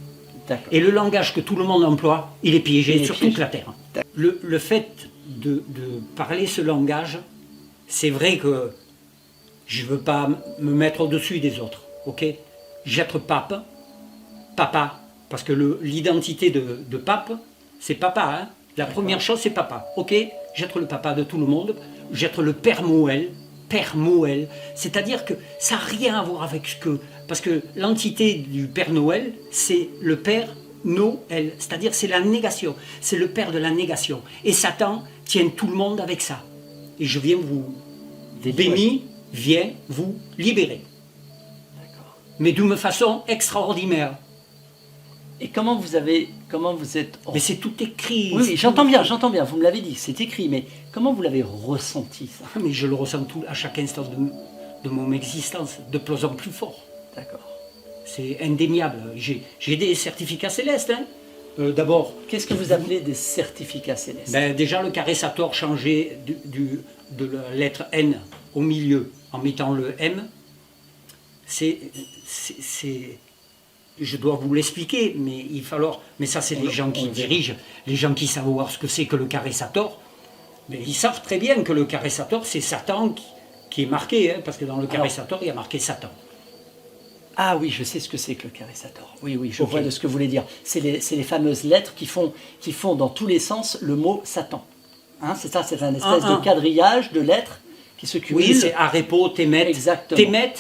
Et le langage que tout le monde emploie, il est piégé sur toute la Terre. Le fait de parler ce langage, c'est vrai que je ne veux pas me mettre au-dessus des autres, ok? J'être pape, papa, parce que l'identité de pape, c'est papa, hein? La première chose, c'est papa, ok? J'être le papa de tout le monde, j'être le Père Moël, c'est-à-dire que ça n'a rien à voir avec ce que... Parce que l'entité du Père Noël, c'est le Père Noël, c'est-à-dire c'est la négation, c'est le Père de la négation. Et Satan tient tout le monde avec ça. Et je viens vous... Béni vient vous libérer. D'accord. Mais d'une façon extraordinaire. Et comment vous êtes... Mais c'est tout écrit. Oui, oui, j'entends bien, vous me l'avez dit, c'est écrit, mais comment vous l'avez ressenti ça? Mais je le ressens tout, à chaque instant de mon existence, de plus en plus fort. D'accord. C'est indéniable. J'ai des certificats célestes. Hein. D'abord... Qu'est-ce que vous appelez des certificats célestes? Ben, déjà, le carré Sator changeait de la lettre N au milieu en mettant le M. Je dois vous l'expliquer, mais mais ça, c'est les gens qui dirigent, les gens qui savent voir ce que c'est que le carré Sator. Mais ils savent très bien que le carré Sator, c'est Satan qui est marqué, hein, parce que dans le carré Sator, il y a marqué Satan. Ah oui, je sais ce que c'est que le carré Sator. Oui, oui, je vois de ce que vous voulez dire. C'est les fameuses lettres qui font dans tous les sens le mot Satan. Hein, c'est ça, c'est un espèce de quadrillage de lettres qui se cumulent. Oui, c'est arepo, temet. Exactement. Temet,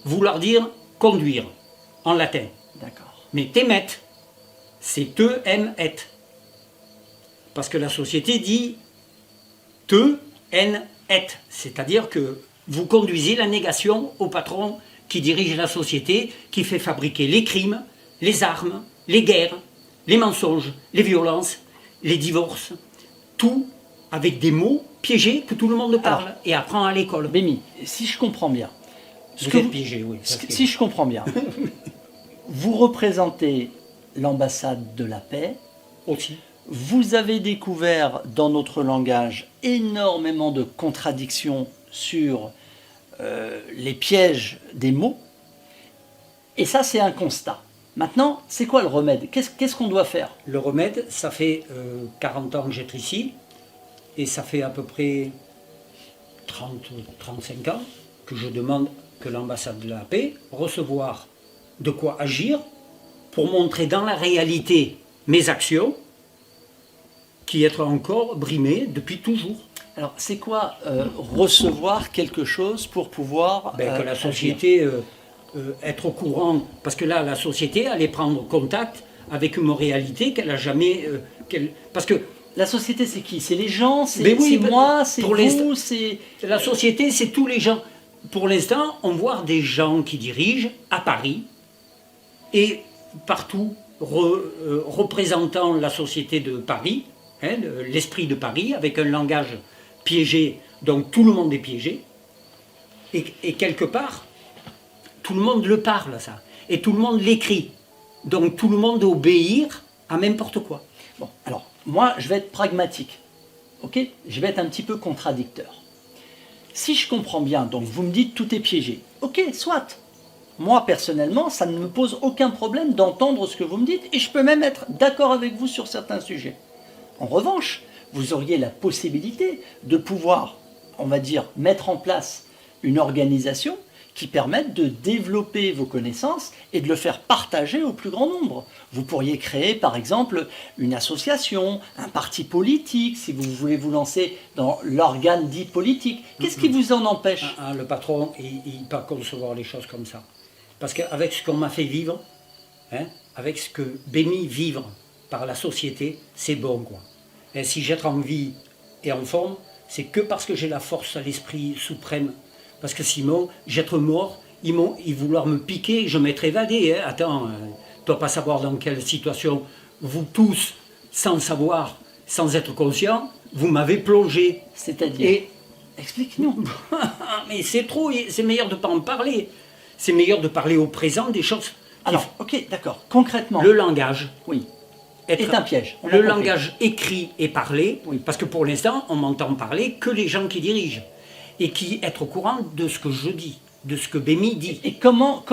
vouloir dire conduire, en latin. D'accord. Mais temet, c'est te, m, et. Parce que la société dit te, n, et. C'est-à-dire que vous conduisez la négation au patron qui dirige la société, qui fait fabriquer les crimes, les armes, les guerres, les mensonges, les violences, les divorces, tout avec des mots piégés que tout le monde parle et apprend à l'école. Bémi, si je comprends bien... Vous êtes piégé, oui. Si je comprends bien, vous représentez l'ambassade de la paix. Aussi. Vous avez découvert dans notre langage énormément de contradictions sur les pièges des mots. Et ça, c'est un constat. Maintenant, c'est quoi le remède? Qu'est-ce qu'on doit faire? Le remède, ça fait 40 ans que j'être ici. Et ça fait à peu près 30-35 ans que je demande que l'ambassade de la paix recevoir de quoi agir pour montrer dans la réalité mes actions qui être encore brimées depuis toujours. Alors, c'est quoi recevoir quelque chose pour pouvoir... Que la société, être au courant, parce que là, la société allait prendre contact avec une réalité qu'elle n'a jamais... parce que la société, c'est qui? C'est les gens? C'est oui, moi? C'est vous? C'est... La société, c'est tous les gens. Pour l'instant, on voit des gens qui dirigent à Paris et partout représentant la société de Paris, hein, l'esprit de Paris, avec un langage piégé, donc tout le monde est piégé. Et quelque part, tout le monde le parle, ça. Et tout le monde l'écrit. Donc tout le monde obéir à n'importe quoi. Bon, alors, moi, je vais être pragmatique. Ok? Je vais être un petit peu contradicteur. Si je comprends bien, donc vous me dites tout est piégé. Ok, soit. Moi, personnellement, ça ne me pose aucun problème d'entendre ce que vous me dites et je peux même être d'accord avec vous sur certains sujets. En revanche, vous auriez la possibilité de pouvoir, on va dire, mettre en place une organisation qui permette de développer vos connaissances et de le faire partager au plus grand nombre. Vous pourriez créer, par exemple, une association, un parti politique, si vous voulez vous lancer dans l'organe dit politique. Qu'est-ce qui vous en empêche? Le patron, il ne peut pas concevoir les choses comme ça. Parce qu'avec ce qu'on m'a fait vivre, hein, avec ce que béni vivre par la société, c'est bon, quoi. Et si j'être en vie et en forme, c'est que parce que j'ai la force à l'esprit suprême. Parce que sinon, j'être mort, ils vouloir me piquer, je m'être évadé. Hein. Attends, tu dois pas savoir dans quelle situation, vous tous, sans savoir, sans être conscient, vous m'avez plongé. C'est-à-dire, explique-nous. Mais c'est trop, c'est meilleur de ne pas en parler. C'est meilleur de parler au présent des choses. Alors, ok, d'accord. Concrètement. Le langage. Oui. Est un piège. Le langage écrit et parlé, oui. Parce que pour l'instant, on m'entend parler que les gens qui dirigent. Et qui être au courant de ce que je dis, de ce que Bémi dit. Et comment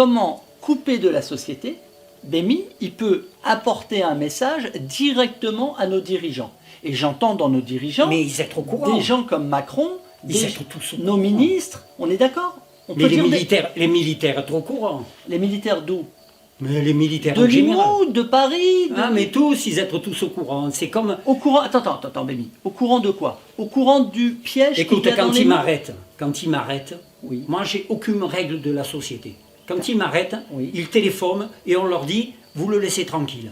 couper de la société? Bémi, il peut apporter un message directement à nos dirigeants. Et j'entends dans nos dirigeants mais ils sont au courant. Des gens comme Macron, tous nos ministres, on est d'accord? Mais les militaires sont au courant. Les militaires d'où? Mais les militaires De en général. Limoux, de Paris, de... Ah, mais tous, ils être tous au courant. C'est comme... Au courant... Attends, Bémi. Au courant de quoi? Au courant du piège Écoute, qu'il y a dans quand les ils mots. m'arrêtent, Oui. moi, j'ai aucune règle de la société. Quand ils m'arrêtent, Oui. ils téléphonent et on leur dit, vous le laissez tranquille.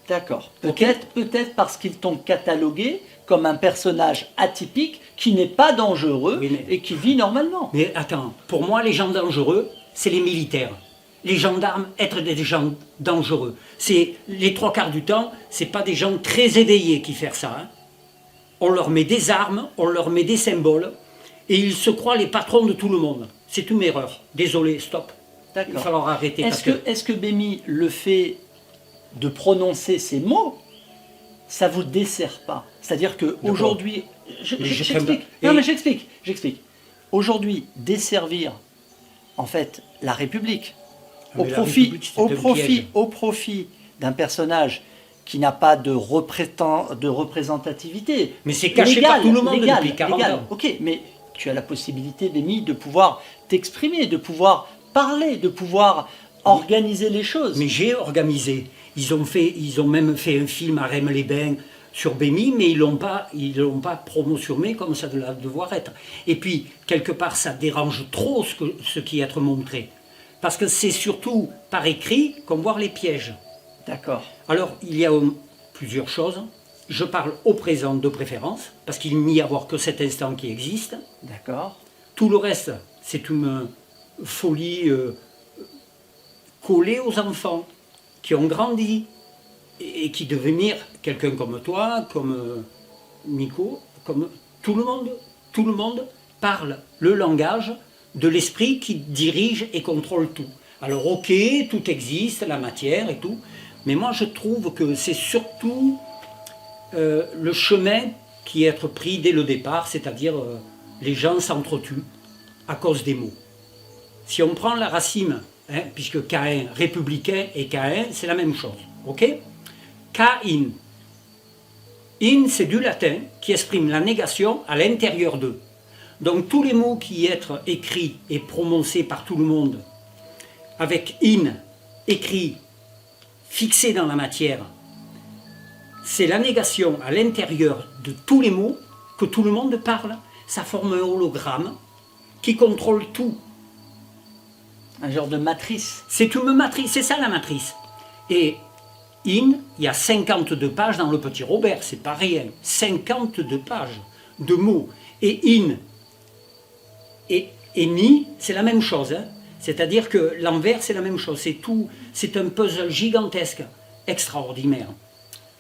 D'accord. Ok. Peut-être parce qu'ils t'ont catalogué comme un personnage atypique qui n'est pas dangereux Oui, mais- et qui vit normalement. Mais attends, pour moi, les gens dangereux, c'est les militaires. Les gendarmes, être des gens dangereux. C'est les 3/4 du temps, c'est pas des gens très éveillés qui font ça. Hein. On leur met des armes, on leur met des symboles, et ils se croient les patrons de tout le monde. C'est une erreur. Désolé, stop. Il va D'accord. falloir arrêter. Est-ce que Bémi, le fait de prononcer ces mots, ça vous dessert pas? C'est-à-dire qu'aujourd'hui... Mais je J'explique. t'aime. Non, Et- mais j'explique. Aujourd'hui, desservir, en fait, la République, Ah, mais la République, c'est un piège. au profit d'un personnage qui n'a pas de représentativité. Mais c'est caché par tout le monde depuis 40 ans. Ok, mais tu as la possibilité, Bémi, de pouvoir t'exprimer, de pouvoir parler, de pouvoir organiser les choses. Mais j'ai organisé. Ils ont même fait un film à Rennes-les-Bains sur Bémi, mais ils l'ont pas promotionné comme ça doit devoir être. Et puis, quelque part, ça dérange trop ce qui est être montré. Parce que c'est surtout par écrit qu'on voit les pièges. D'accord. Alors, il y a plusieurs choses. Je parle au présent de préférence, parce qu'il n'y a avoir que cet instant qui existe. D'accord. Tout le reste, c'est une folie collée aux enfants qui ont grandi et qui devenir quelqu'un comme toi, comme Nico, comme tout le monde parle le langage de l'esprit qui dirige et contrôle tout. Alors ok, tout existe, la matière et tout, mais moi je trouve que c'est surtout le chemin qui est être pris dès le départ, c'est-à-dire les gens s'entretuent à cause des mots. Si on prend la racine, hein, puisque Caïn, républicain et Caïn, c'est la même chose, ok? Caïn. In, c'est du latin qui exprime la négation à l'intérieur d'eux. Donc tous les mots qui être écrits et prononcés par tout le monde, avec in, écrit, fixé dans la matière, c'est la négation à l'intérieur de tous les mots que tout le monde parle. Ça forme un hologramme qui contrôle tout. Un genre de matrice. C'est une matrice, c'est ça la matrice. Et in, il y a 52 pages dans le Petit Robert, c'est pas rien. 52 pages de mots. Et in et ni, c'est la même chose. Hein. C'est-à-dire que l'envers, c'est la même chose. C'est tout, c'est un puzzle gigantesque, extraordinaire.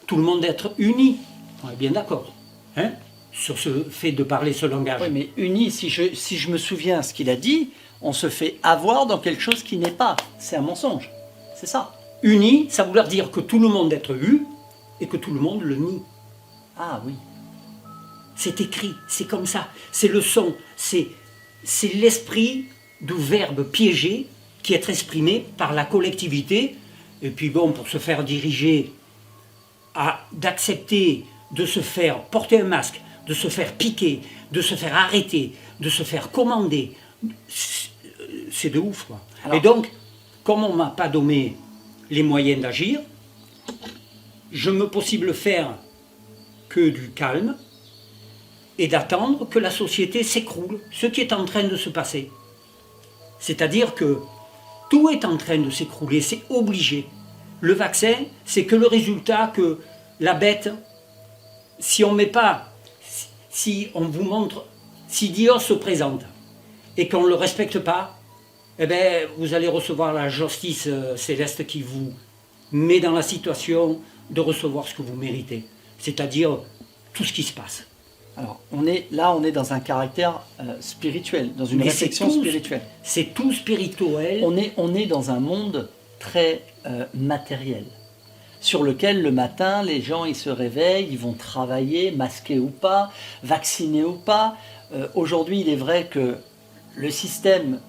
Tout le monde être uni, on est bien d'accord, hein, sur ce fait de parler ce langage. Oui, mais uni, si je me souviens ce qu'il a dit, on se fait avoir dans quelque chose qui n'est pas. C'est un mensonge. C'est ça. Uni, ça veut dire que tout le monde est eu et que tout le monde le nie. Ah oui. C'est écrit, c'est comme ça. C'est le son, c'est l'esprit du verbe piégé qui est exprimé par la collectivité. Et puis bon, pour se faire diriger, d'accepter de se faire porter un masque, de se faire piquer, de se faire arrêter, de se faire commander, c'est de ouf, quoi. Alors, et donc, comme on ne m'a pas donné les moyens d'agir, je me possible faire que du calme et d'attendre que la société s'écroule, ce qui est en train de se passer. C'est-à-dire que tout est en train de s'écrouler, c'est obligé. Le vaccin, c'est que le résultat que la bête, si on met pas, si on vous montre, si Dios se présente et qu'on ne le respecte pas, eh bien, vous allez recevoir la justice céleste qui vous met dans la situation de recevoir ce que vous méritez, c'est-à-dire tout ce qui se passe. alors, on est dans un caractère spirituel, dans une Mais réflexion spirituelle. C'est tout spirituel. On est dans un monde très matériel, sur lequel le matin, les gens ils se réveillent, ils vont travailler, masqués ou pas, vaccinés ou pas. Aujourd'hui, il est vrai que le système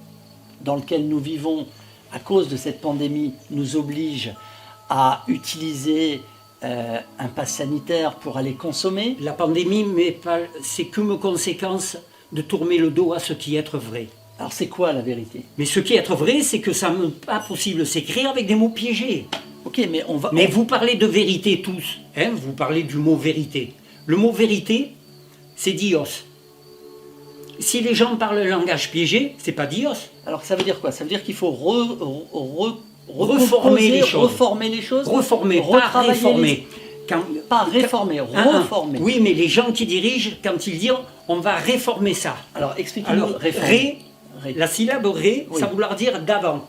dans lequel nous vivons, à cause de cette pandémie, nous oblige à utiliser un pass sanitaire pour aller consommer. La pandémie, c'est qu'une conséquence de tourner le dos à ce qui est vrai. Alors c'est quoi la vérité? Mais ce qui est être vrai, c'est que ça n'est pas possible de s'écrire avec des mots piégés. Ok, mais on va... Mais vous parlez de vérité tous, hein, vous parlez du mot vérité. Le mot vérité, c'est dios. Si les gens parlent le langage piégé, c'est pas dios. Alors ça veut dire quoi? Ça veut dire qu'il faut Reformer les choses. Reformer les choses. Reformer, pas retravailler réformer. Pas réformer, reformer. Oui, mais les gens qui dirigent, quand ils disent on va réformer ça. Alors expliquez-nous Alors, réformer. la syllabe ré, Oui. ça veut dire d'avant.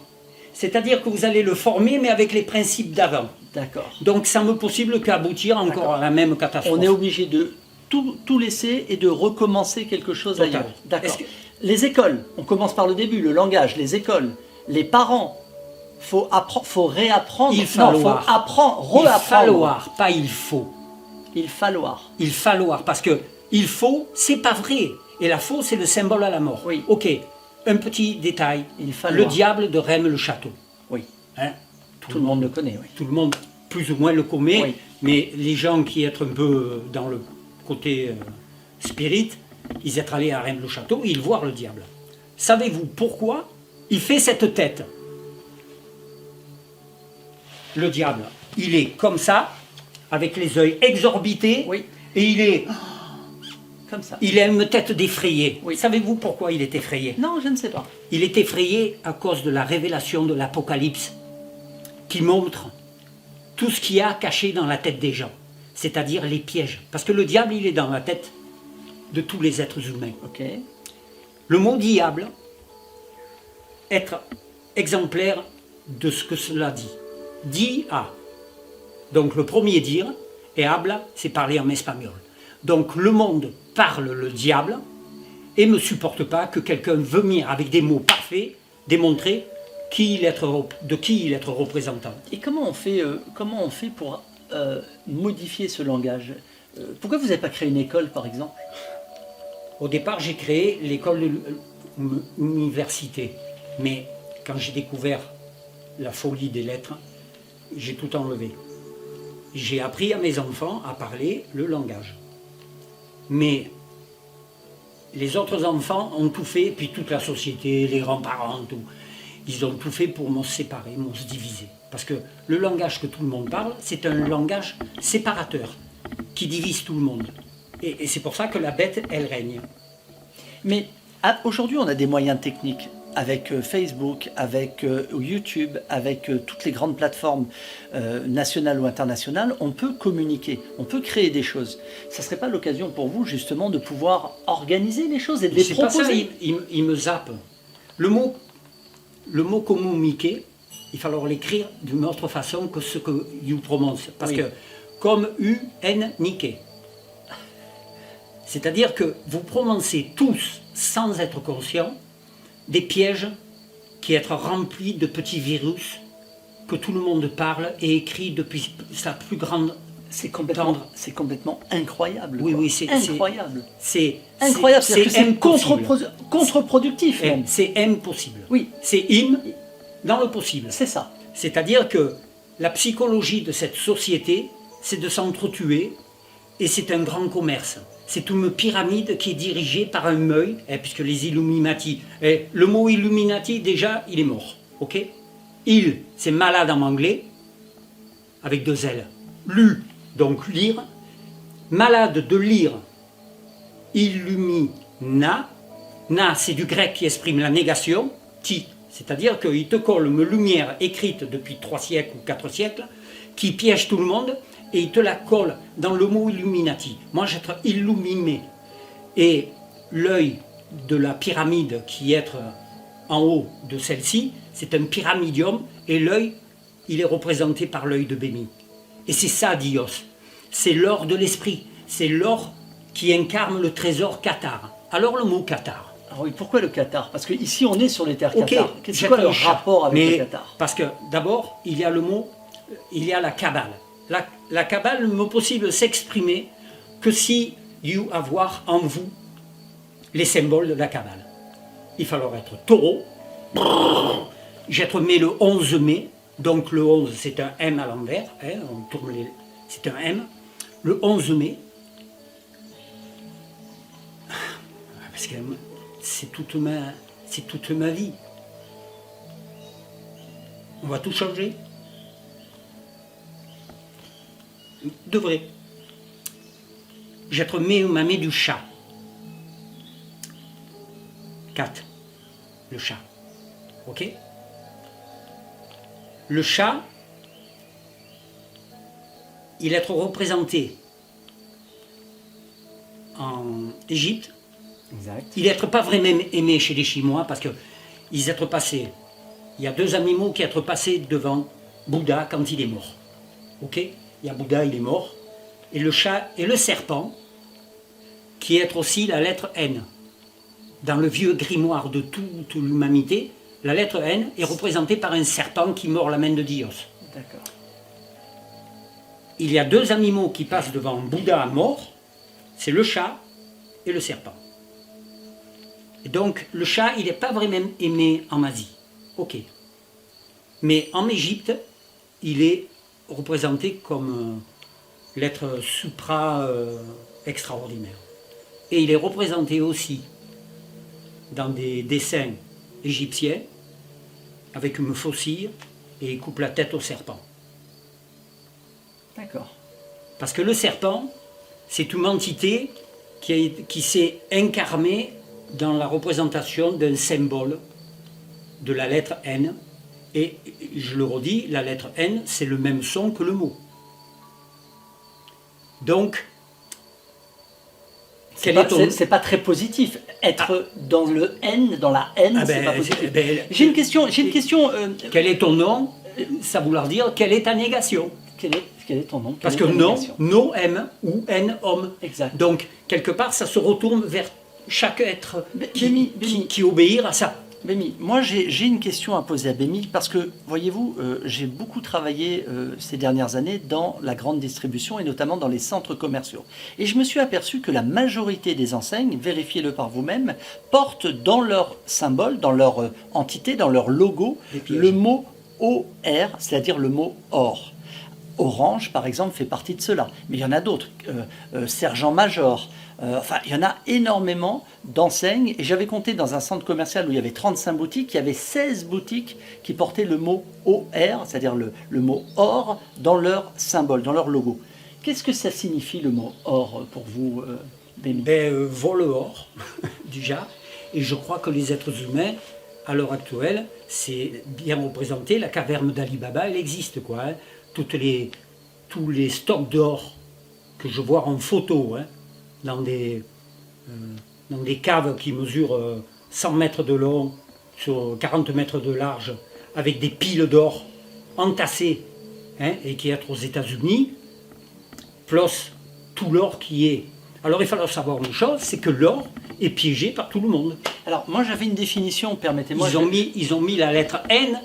C'est-à-dire que vous allez le former, mais avec les principes d'avant. D'accord. Donc ça me possible qu'aboutir encore à la même catastrophe. On est obligé de tout laisser et de recommencer quelque chose Total. ailleurs. D'accord. Est-ce que- Les écoles, on commence par le début, le langage, les écoles, les parents, faut réapprendre. Il falloir. Non, faut apprendre, Il reapprendre. falloir, pas il faut. Il falloir. Il falloir, parce que il faut, c'est pas vrai. Et la faux, c'est le symbole à la mort. Oui. Ok, un petit détail. Il falloir. Le diable de Reims-le-Château. Oui. Hein, Tout le monde le connaît, oui. tout le monde plus ou moins le connaît, Oui. mais les gens qui sont un peu dans le côté spirit, ils sont allés à Reims-le-Château et ils voient le diable. Savez-vous pourquoi il fait cette tête? Le diable, il est comme ça, avec les yeux exorbités, Oui. et Comme ça. il a une tête d'effrayé. Oui. Savez-vous pourquoi il est effrayé? Non, je ne sais pas. Il est effrayé à cause de la révélation de l'Apocalypse qui montre tout ce qu'il y a caché dans la tête des gens, c'est-à-dire les pièges. Parce que le diable, il est dans la tête de tous les êtres humains. Ok. Le mot diable, être exemplaire de ce que cela dit. Dia. Donc le premier dire, et habla, c'est parler en espagnol. Donc le monde parle le diable et ne supporte pas que quelqu'un venir avec des mots parfaits démontrer de qui il est représentant. Et comment on fait pour modifier ce langage? Pourquoi vous n'avez pas créé une école, par exemple? Au départ, j'ai créé l'école de l'université. Mais quand j'ai découvert la folie des lettres, j'ai tout enlevé. J'ai appris à mes enfants à parler le langage. Mais les autres enfants ont tout fait, puis toute la société, les grands-parents, tout. Ils ont tout fait pour m'en séparer, m'en se diviser. Parce que le langage que tout le monde parle, c'est un langage séparateur, qui divise tout le monde. Et c'est pour ça que la bête, elle règne. Mais aujourd'hui, on a des moyens techniques avec Facebook, avec YouTube, avec toutes les grandes plateformes nationales ou internationales. On peut communiquer, on peut créer des choses. Ça ne serait pas l'occasion pour vous, justement, de pouvoir organiser les choses et de les C'est pas ça, proposer? il me zappe. Le mot communiquer, il va falloir l'écrire d'une autre façon que ce que you prononce. Parce Oui. que comme U-N-niquer. C'est-à-dire que vous prononcez tous, sans être conscient, des pièges qui sont remplis de petits virus que tout le monde parle et écrit depuis sa plus grande... C'est complètement incroyable. Oui, quoi. oui, c'est incroyable. C'est Incroyable, c'est c'est impossible. contre-productif. même. C'est impossible. Oui, C'est im dans le possible. c'est ça. C'est-à-dire que la psychologie de cette société, c'est de s'entretuer et c'est un grand commerce. C'est une pyramide qui est dirigée par un œil, puisque les Illuminati, le mot Illuminati, déjà, il est mort. Ok? Il, c'est malade en anglais, avec deux L. Lu, donc lire. Malade de lire, illumina. Na, c'est du grec qui exprime la négation. Ti, c'est-à-dire qu'il te colle une lumière écrite depuis 3 siècles ou 4 siècles, qui piège tout le monde, et il te la colle dans le mot Illuminati. Moi, j'ai être illuminé. Et l'œil de la pyramide qui est en haut de celle-ci, c'est un pyramidium, et l'œil, il est représenté par l'œil de Bémi. Et c'est ça, Dios. C'est l'or de l'esprit. C'est l'or qui incarne le trésor Qatar. Alors le mot Qatar. Alors oui, pourquoi le Qatar? Parce qu'ici, on est sur les terres Ok, Qatar. C'est quoi le rapport avec le Qatar? Parce que d'abord, il y a le mot, il y a la Kabbale. La Kabbale ne me possible s'exprimer que si you avoir en vous les symboles de la Kabbale. Il falloir être taureau. J'être né le 11 mai. Donc le 11, c'est un M à l'envers. On tourne c'est un M. Le 11 mai. Parce que c'est toute c'est toute ma vie. On va tout changer. De vrai. J'être mamé du chat. 4. Le chat. Ok? Le chat, il est représenté en Égypte. Exact. Il n'est pas vraiment aimé chez les Chinois parce qu'ils sont passés. Il y a 2 animaux qui sont passés devant Bouddha quand il est mort. Ok? Il y a Bouddha, il est mort. Et le chat et le serpent, qui est aussi la lettre N. Dans le vieux grimoire de toute l'humanité, la lettre N est représentée par un serpent qui mord la main de Dios. D'accord. Il y a 2 animaux qui passent devant Bouddha mort, c'est le chat et le serpent. Et donc le chat, il n'est pas vraiment aimé en Asie. Ok. Mais en Égypte, il est représenté comme l'être supra extraordinaire. Et il est représenté aussi dans des dessins égyptiens avec une faucille et il coupe la tête au serpent. D'accord. Parce que le serpent, c'est une entité qui s'est incarnée dans la représentation d'un symbole de la lettre N. Et je le redis, la lettre N, c'est le même son que le mot. Donc, C'est pas très positif. Être dans le N, dans la N, c'est pas positif. J'ai une question. Quel est ton nom? Ça vouloir dire quelle est ta négation? Quel est ton nom? Parce que non, no M ou N homme. Exact. Donc, quelque part, ça se retourne vers chaque être Bémi. qui obéit à ça. Bémi, moi j'ai une question à poser à Bémi parce que, voyez-vous, j'ai beaucoup travaillé ces dernières années dans la grande distribution et notamment dans les centres commerciaux. Et je me suis aperçu que la majorité des enseignes, vérifiez-le par vous-même, portent dans leur symbole, dans leur entité, dans leur logo, le mot OR, c'est-à-dire le mot or. Orange, par exemple, fait partie de cela. Mais il y en a d'autres. Sergent-major. Enfin, il y en a énormément d'enseignes. Et j'avais compté dans un centre commercial où il y avait 35 boutiques, il y avait 16 boutiques qui portaient le mot OR, c'est-à-dire le mot or, dans leur symbole, dans leur logo. Qu'est-ce que ça signifie le mot or pour vous, Bémi? Vol or, déjà. Et je crois que les êtres humains, à l'heure actuelle, c'est bien représenté. La caverne d'Ali Baba, elle existe, quoi. Hein. Tous les stocks d'or que je vois en photo, hein, dans des caves qui mesurent 100 mètres de long sur 40 mètres de large, avec des piles d'or entassées, hein, et qui est aux États-Unis, plus tout l'or qui est. Alors il faut savoir une chose, c'est que l'or est piégé par tout le monde. Alors moi j'avais une définition, permettez-moi. Ils ont mis la lettre N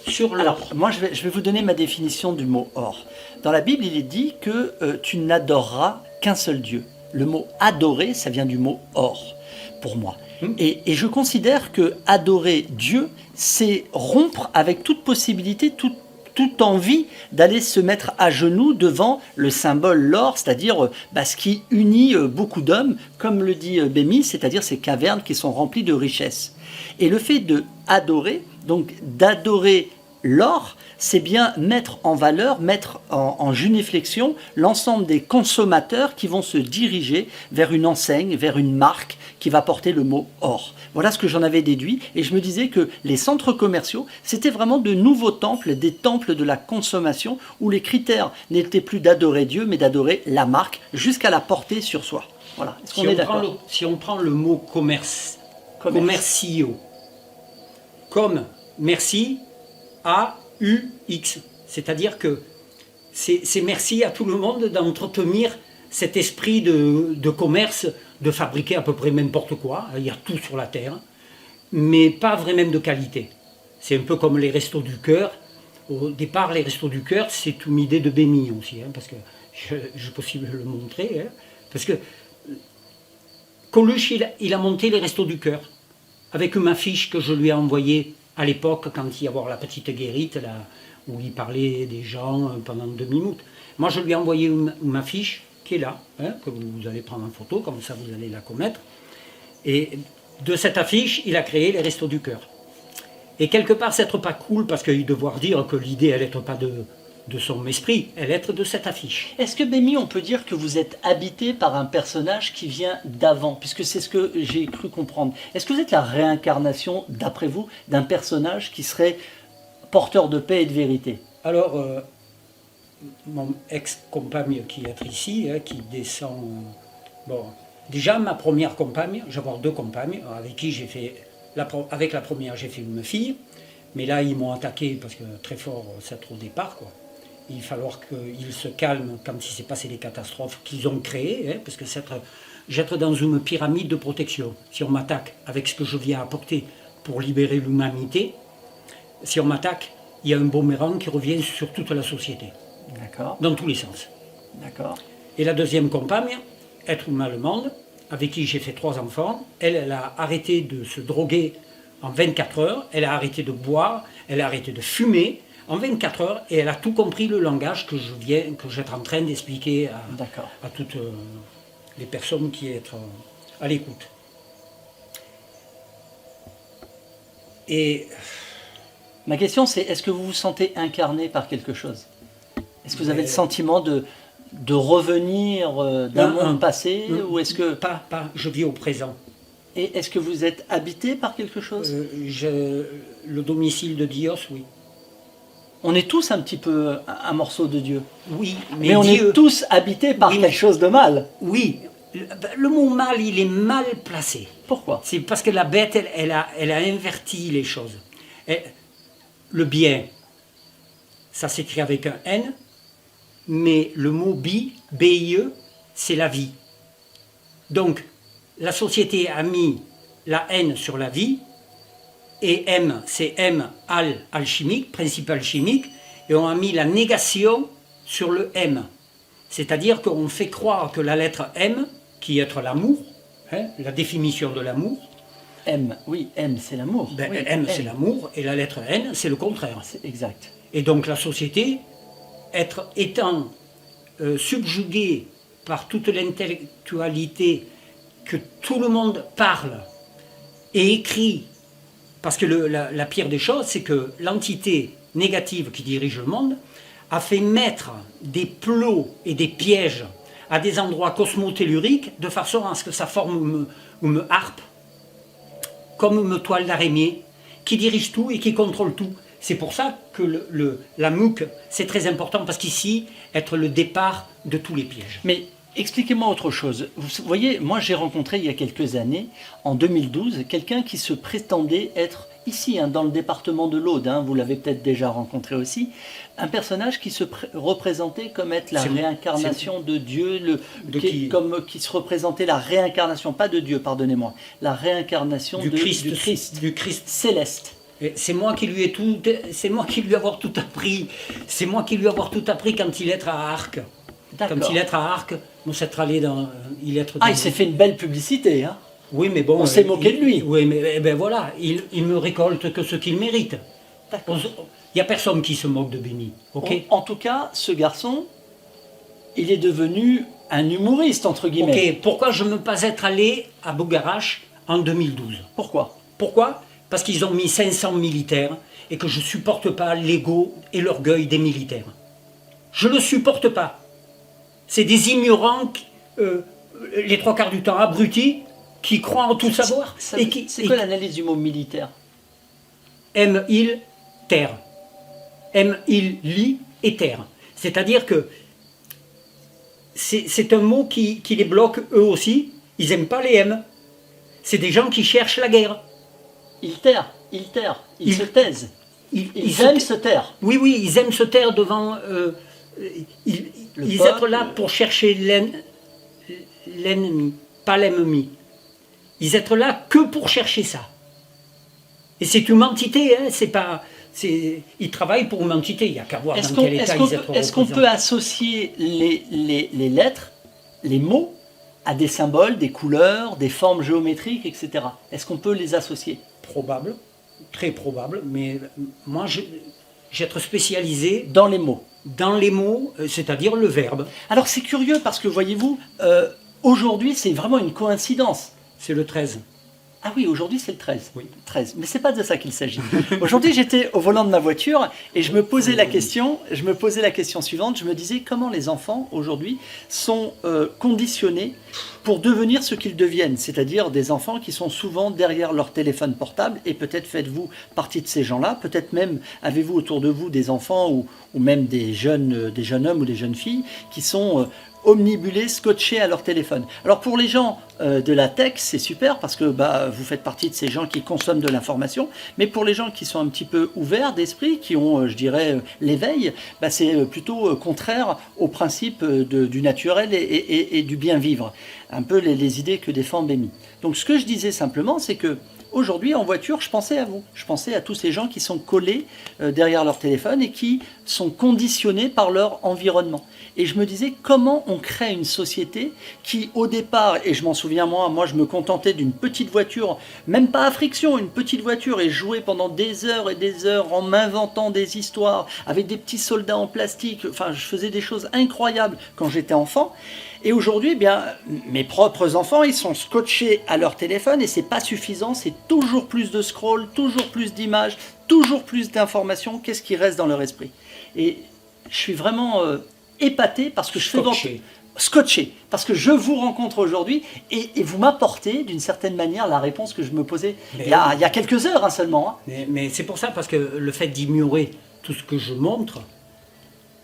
sur l'or. Alors moi je vais vous donner ma définition du mot or. Dans la Bible il est dit que tu n'adoreras qu'un seul Dieu. Le mot adorer, ça vient du mot or, pour moi. Et je considère que adorer Dieu, c'est rompre avec toute possibilité, toute envie d'aller se mettre à genoux devant le symbole l'or, c'est-à-dire ce qui unit beaucoup d'hommes, comme le dit Bémi, c'est-à-dire ces cavernes qui sont remplies de richesses. Et le fait de adorer, donc d'adorer l'or, c'est bien mettre en valeur, mettre en génuflexion l'ensemble des consommateurs qui vont se diriger vers une enseigne, vers une marque qui va porter le mot or. Voilà ce que j'en avais déduit et je me disais que les centres commerciaux, c'était vraiment de nouveaux temples, des temples de la consommation où les critères n'étaient plus d'adorer Dieu mais d'adorer la marque jusqu'à la porter sur soi. Voilà. Est-ce qu'on est d'accord ? Si on prend le mot commerciaux, comme merci, A-U-X. C'est-à-dire que c'est merci à tout le monde d'entretenir cet esprit de commerce, de fabriquer à peu près n'importe quoi. Il y a tout sur la terre, mais pas vraiment de qualité. C'est un peu comme les restos du cœur. Au départ, les restos du cœur, c'est une idée de Bémi aussi, hein, parce que je peux aussi le montrer. Hein, parce que Coluche, il a monté les restos du cœur avec une affiche que je lui ai envoyée à l'époque, quand il y avait la petite guérite, là, où il parlait des gens pendant 2 minutes. Moi, je lui ai envoyé une affiche qui est là, hein, que vous allez prendre en photo, comme ça vous allez la connaître. Et de cette affiche, il a créé les Restos du Cœur. Et quelque part, c'est pas cool, parce qu'il devoir dire que l'idée, elle n'est pas de son esprit, elle est de cette affiche. Est-ce que Bémi, on peut dire que vous êtes habité par un personnage qui vient d'avant, puisque c'est ce que j'ai cru comprendre. Est-ce que vous êtes la réincarnation, d'après vous, d'un personnage qui serait porteur de paix et de vérité? Alors, mon ex-compagne qui est ici, qui descend... bon, déjà, ma première compagne, j'ai avoir 2 compagnes, avec qui j'ai fait... avec la première, j'ai fait une fille, mais là, ils m'ont attaqué, parce que très fort, c'est au départ, quoi. Il va falloir qu'ils se calment quand il s'est passé les catastrophes qu'ils ont créées, parce que j'être dans une pyramide de protection. Si on m'attaque avec ce que je viens apporter pour libérer l'humanité, si on m'attaque, il y a un boomerang qui revient sur toute la société. D'accord. Dans tous les sens. D'accord. Et la deuxième compagne, être une Allemande, avec qui j'ai fait 3 enfants, elle a arrêté de se droguer en 24 heures, elle a arrêté de boire, elle a arrêté de fumer en 24 heures, et elle a tout compris le langage que j'étais en train d'expliquer à toutes les personnes qui sont à l'écoute. Et ma question, c'est est-ce que vous vous sentez incarné par quelque chose? Est-ce que vous avez le sentiment de revenir d'un monde passé, ou est-ce que... Pas, je vis au présent. Et est-ce que vous êtes habité par quelque chose? Le domicile de Dios, oui. On est tous un petit peu un morceau de Dieu. Oui, mais on est tous habités par quelque chose de mal. Oui, le mot mal, il est mal placé. Pourquoi? C'est parce que la bête, elle a inverti les choses. Le bien, ça s'écrit avec un N, mais le mot B-I-E, c'est la vie. Donc, la société a mis la N sur la vie, et M, c'est M, alchimique, principe alchimique, et on a mis la négation sur le M. C'est-à-dire qu'on fait croire que la lettre M, qui est l'amour, la définition de l'amour. M, oui, M c'est l'amour. Ben, oui, M c'est l'amour, et la lettre N c'est le contraire. C'est exact. Et donc la société, étant subjuguée par toute l'intellectualité que tout le monde parle et écrit, parce que la pire des choses, c'est que l'entité négative qui dirige le monde a fait mettre des plots et des pièges à des endroits cosmotelluriques de façon à ce que ça forme une harpe, comme une toile d'araignée, qui dirige tout et qui contrôle tout. C'est pour ça que la MOOC, c'est très important, parce qu'ici, être le départ de tous les pièges. Mais expliquez-moi autre chose. Vous voyez, moi j'ai rencontré il y a quelques années, en 2012, quelqu'un qui se prétendait être ici, dans le département de l'Aude, vous l'avez peut-être déjà rencontré aussi, un personnage qui se représentait comme être la réincarnation de Dieu, qui se représentait la réincarnation, pas de Dieu, pardonnez-moi, la réincarnation du Christ céleste. C'est moi qui lui ai avoir tout appris. C'est moi qui lui ai avoir tout appris quand il est à Arques. Quand il est à Arques, on s'est allé dans... il s'est fait une belle publicité, Oui, mais bon... On s'est moqué de lui. Oui, mais ben voilà, il me récolte que ce qu'il mérite. Il n'y a personne qui se moque de Béni. Okay, en tout cas, ce garçon, il est devenu un humoriste, entre guillemets. Ok, pourquoi je ne me pas être allé à Bogarache en 2012? Pourquoi? Parce qu'ils ont mis 500 militaires et que je ne supporte pas l'ego et l'orgueil des militaires. Je ne le supporte pas. C'est des ignorants, les 3/4 du temps abrutis, qui croient en tout savoir. C'est quoi l'analyse du mot militaire? M-il, terre. M-il, li et terre. C'est-à-dire que c'est un mot qui les bloque eux aussi. Ils n'aiment pas les M. C'est des gens qui cherchent la guerre. Ils se taisent. Ils aiment se taire. Oui, ils aiment se taire devant... ils sont là pour chercher l'ennemi, pas l'ennemi. Ils sont là que pour chercher ça. Et c'est une entité, c'est pas... Ils travaillent pour une entité, il n'y a qu'à voir dans quel état ils sont. Est-ce qu'on peut associer les lettres, les mots, à des symboles, des couleurs, des formes géométriques, etc. Est-ce qu'on peut les associer? Probable, très probable, mais moi j'ai été spécialisé dans les mots. Dans les mots, c'est-à-dire le verbe. Alors c'est curieux parce que voyez-vous, aujourd'hui c'est vraiment une coïncidence. C'est le 13. Ah oui, aujourd'hui c'est le 13. Oui. 13. Mais c'est pas de ça qu'il s'agit. Aujourd'hui, j'étais au volant de ma voiture et je me posais la question suivante. Je me disais comment les enfants aujourd'hui sont conditionnés pour devenir ce qu'ils deviennent, c'est-à-dire des enfants qui sont souvent derrière leur téléphone portable, et peut-être faites-vous partie de ces gens-là, peut-être même avez-vous autour de vous des enfants ou même des jeunes hommes ou des jeunes filles qui sont omnibulés, scotchés à leur téléphone. Alors pour les gens de la tech, c'est super parce que vous faites partie de ces gens qui consomment de l'information, mais pour les gens qui sont un petit peu ouverts d'esprit, qui ont, je dirais, l'éveil, c'est plutôt contraire au principe du naturel et du bien vivre. Un peu les idées que défend Bémi. Donc ce que je disais simplement, c'est que aujourd'hui, en voiture, je pensais à vous. Je pensais à tous ces gens qui sont collés derrière leur téléphone et qui sont conditionnés par leur environnement. Et je me disais, comment on crée une société qui, au départ, et je m'en souviens moi je me contentais d'une petite voiture, même pas à friction, une petite voiture, et jouais pendant des heures et des heures en m'inventant des histoires avec des petits soldats en plastique. Enfin, je faisais des choses incroyables quand j'étais enfant. Et aujourd'hui, mes propres enfants, ils sont scotchés à leur téléphone et c'est pas suffisant, c'est toujours plus de scroll, toujours plus d'images, toujours plus d'informations. Qu'est-ce qui reste dans leur esprit? Et je suis vraiment épaté parce que je fais scotché, parce que je vous rencontre aujourd'hui et vous m'apportez d'une certaine manière la réponse que je me posais il y a quelques heures seulement. Mais c'est pour ça, parce que le fait d'ignorer tout ce que je montre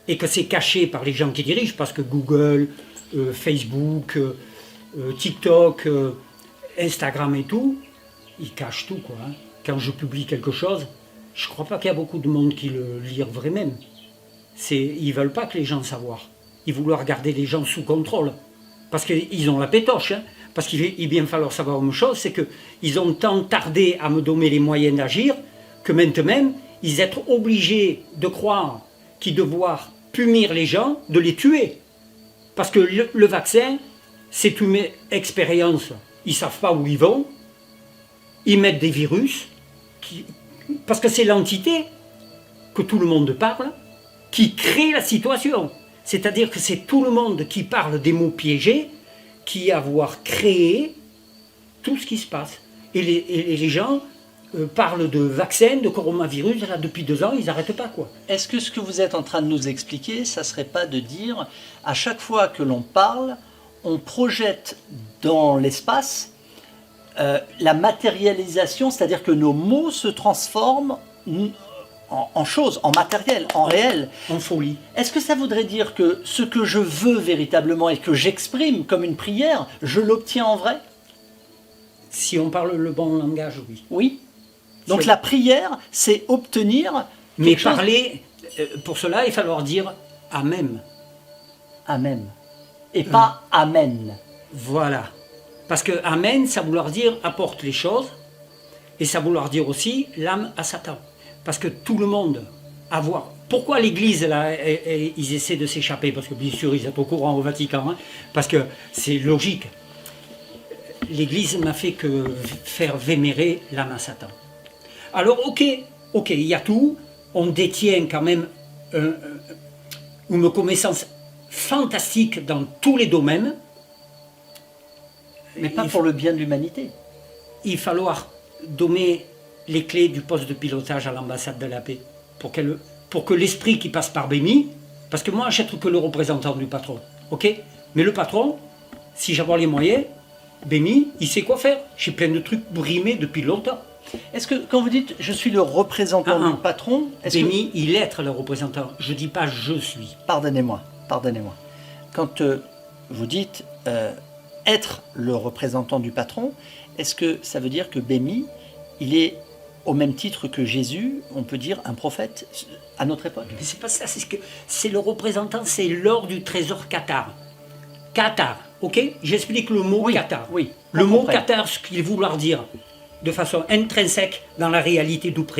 et que c'est caché par les gens qui dirigent, parce que Google, Facebook, TikTok, Instagram et tout, ils cachent tout, quoi. Quand je publie quelque chose, je ne crois pas qu'il y a beaucoup de monde qui le lire vraiment. Ils ne veulent pas que les gens savoient. Ils veulent garder les gens sous contrôle. Parce qu'ils ont la pétoche. Parce qu'il bien falloir savoir une chose, c'est qu'ils ont tant tardé à me donner les moyens d'agir que maintenant, ils sont obligés de croire qu'ils doivent punir les gens, de les tuer. Parce que le vaccin, c'est une expérience. Ils ne savent pas où ils vont. Ils mettent des virus. Parce que c'est l'entité que tout le monde parle qui crée la situation. C'est-à-dire que c'est tout le monde qui parle des mots piégés qui a créé tout ce qui se passe. Et les gens parlent de vaccins, de coronavirus, là, depuis 2 ans, ils n'arrêtent pas, quoi. Est-ce que ce que vous êtes en train de nous expliquer, ça ne serait pas de dire, à chaque fois que l'on parle, on projette dans l'espace la matérialisation, c'est-à-dire que nos mots se transforment en choses, en matériel, en réel. En folie. Est-ce que ça voudrait dire que ce que je veux véritablement et que j'exprime comme une prière, je l'obtiens en vrai? Si on parle le bon langage, oui. Oui. Donc la prière, c'est obtenir... Mais parler, pour cela, il va falloir dire « Amen ». Amen. Et pas « Amen ». Voilà. Parce que « Amen », ça vouloir dire « apporte les choses » et ça vouloir dire aussi « l'âme à Satan ». Parce que tout le monde a voir. Pourquoi l'Église, là, ils essaient de s'échapper? Parce que bien sûr, ils sont au courant au Vatican, parce que c'est logique. L'Église n'a fait que faire vénérer l'âme à Satan. Alors, ok, il y a tout. On détient quand même une connaissance fantastique dans tous les domaines. Mais pas pour le bien de l'humanité. Il va falloir donner les clés du poste de pilotage à l'ambassade de la paix pour que l'esprit qui passe par Bémi, parce que moi je suis que le représentant du patron, ok? Mais le patron, si j'avais les moyens, Bémi, il sait quoi faire. J'ai plein de trucs brimés depuis longtemps. Est-ce que quand vous dites je suis le représentant du patron, Bémi, il est le représentant. Je dis pas je suis. Pardonnez-moi. Quand vous dites être le représentant du patron, est-ce que ça veut dire que Bémi, il est au même titre que Jésus, on peut dire un prophète à notre époque? Mais c'est pas ça, c'est le représentant, c'est l'or du trésor Qatar. Qatar, ok? J'explique le mot Qatar. Oui. Le mot Qatar, ce qu'il vouloir dire de façon intrinsèque dans la réalité du présent.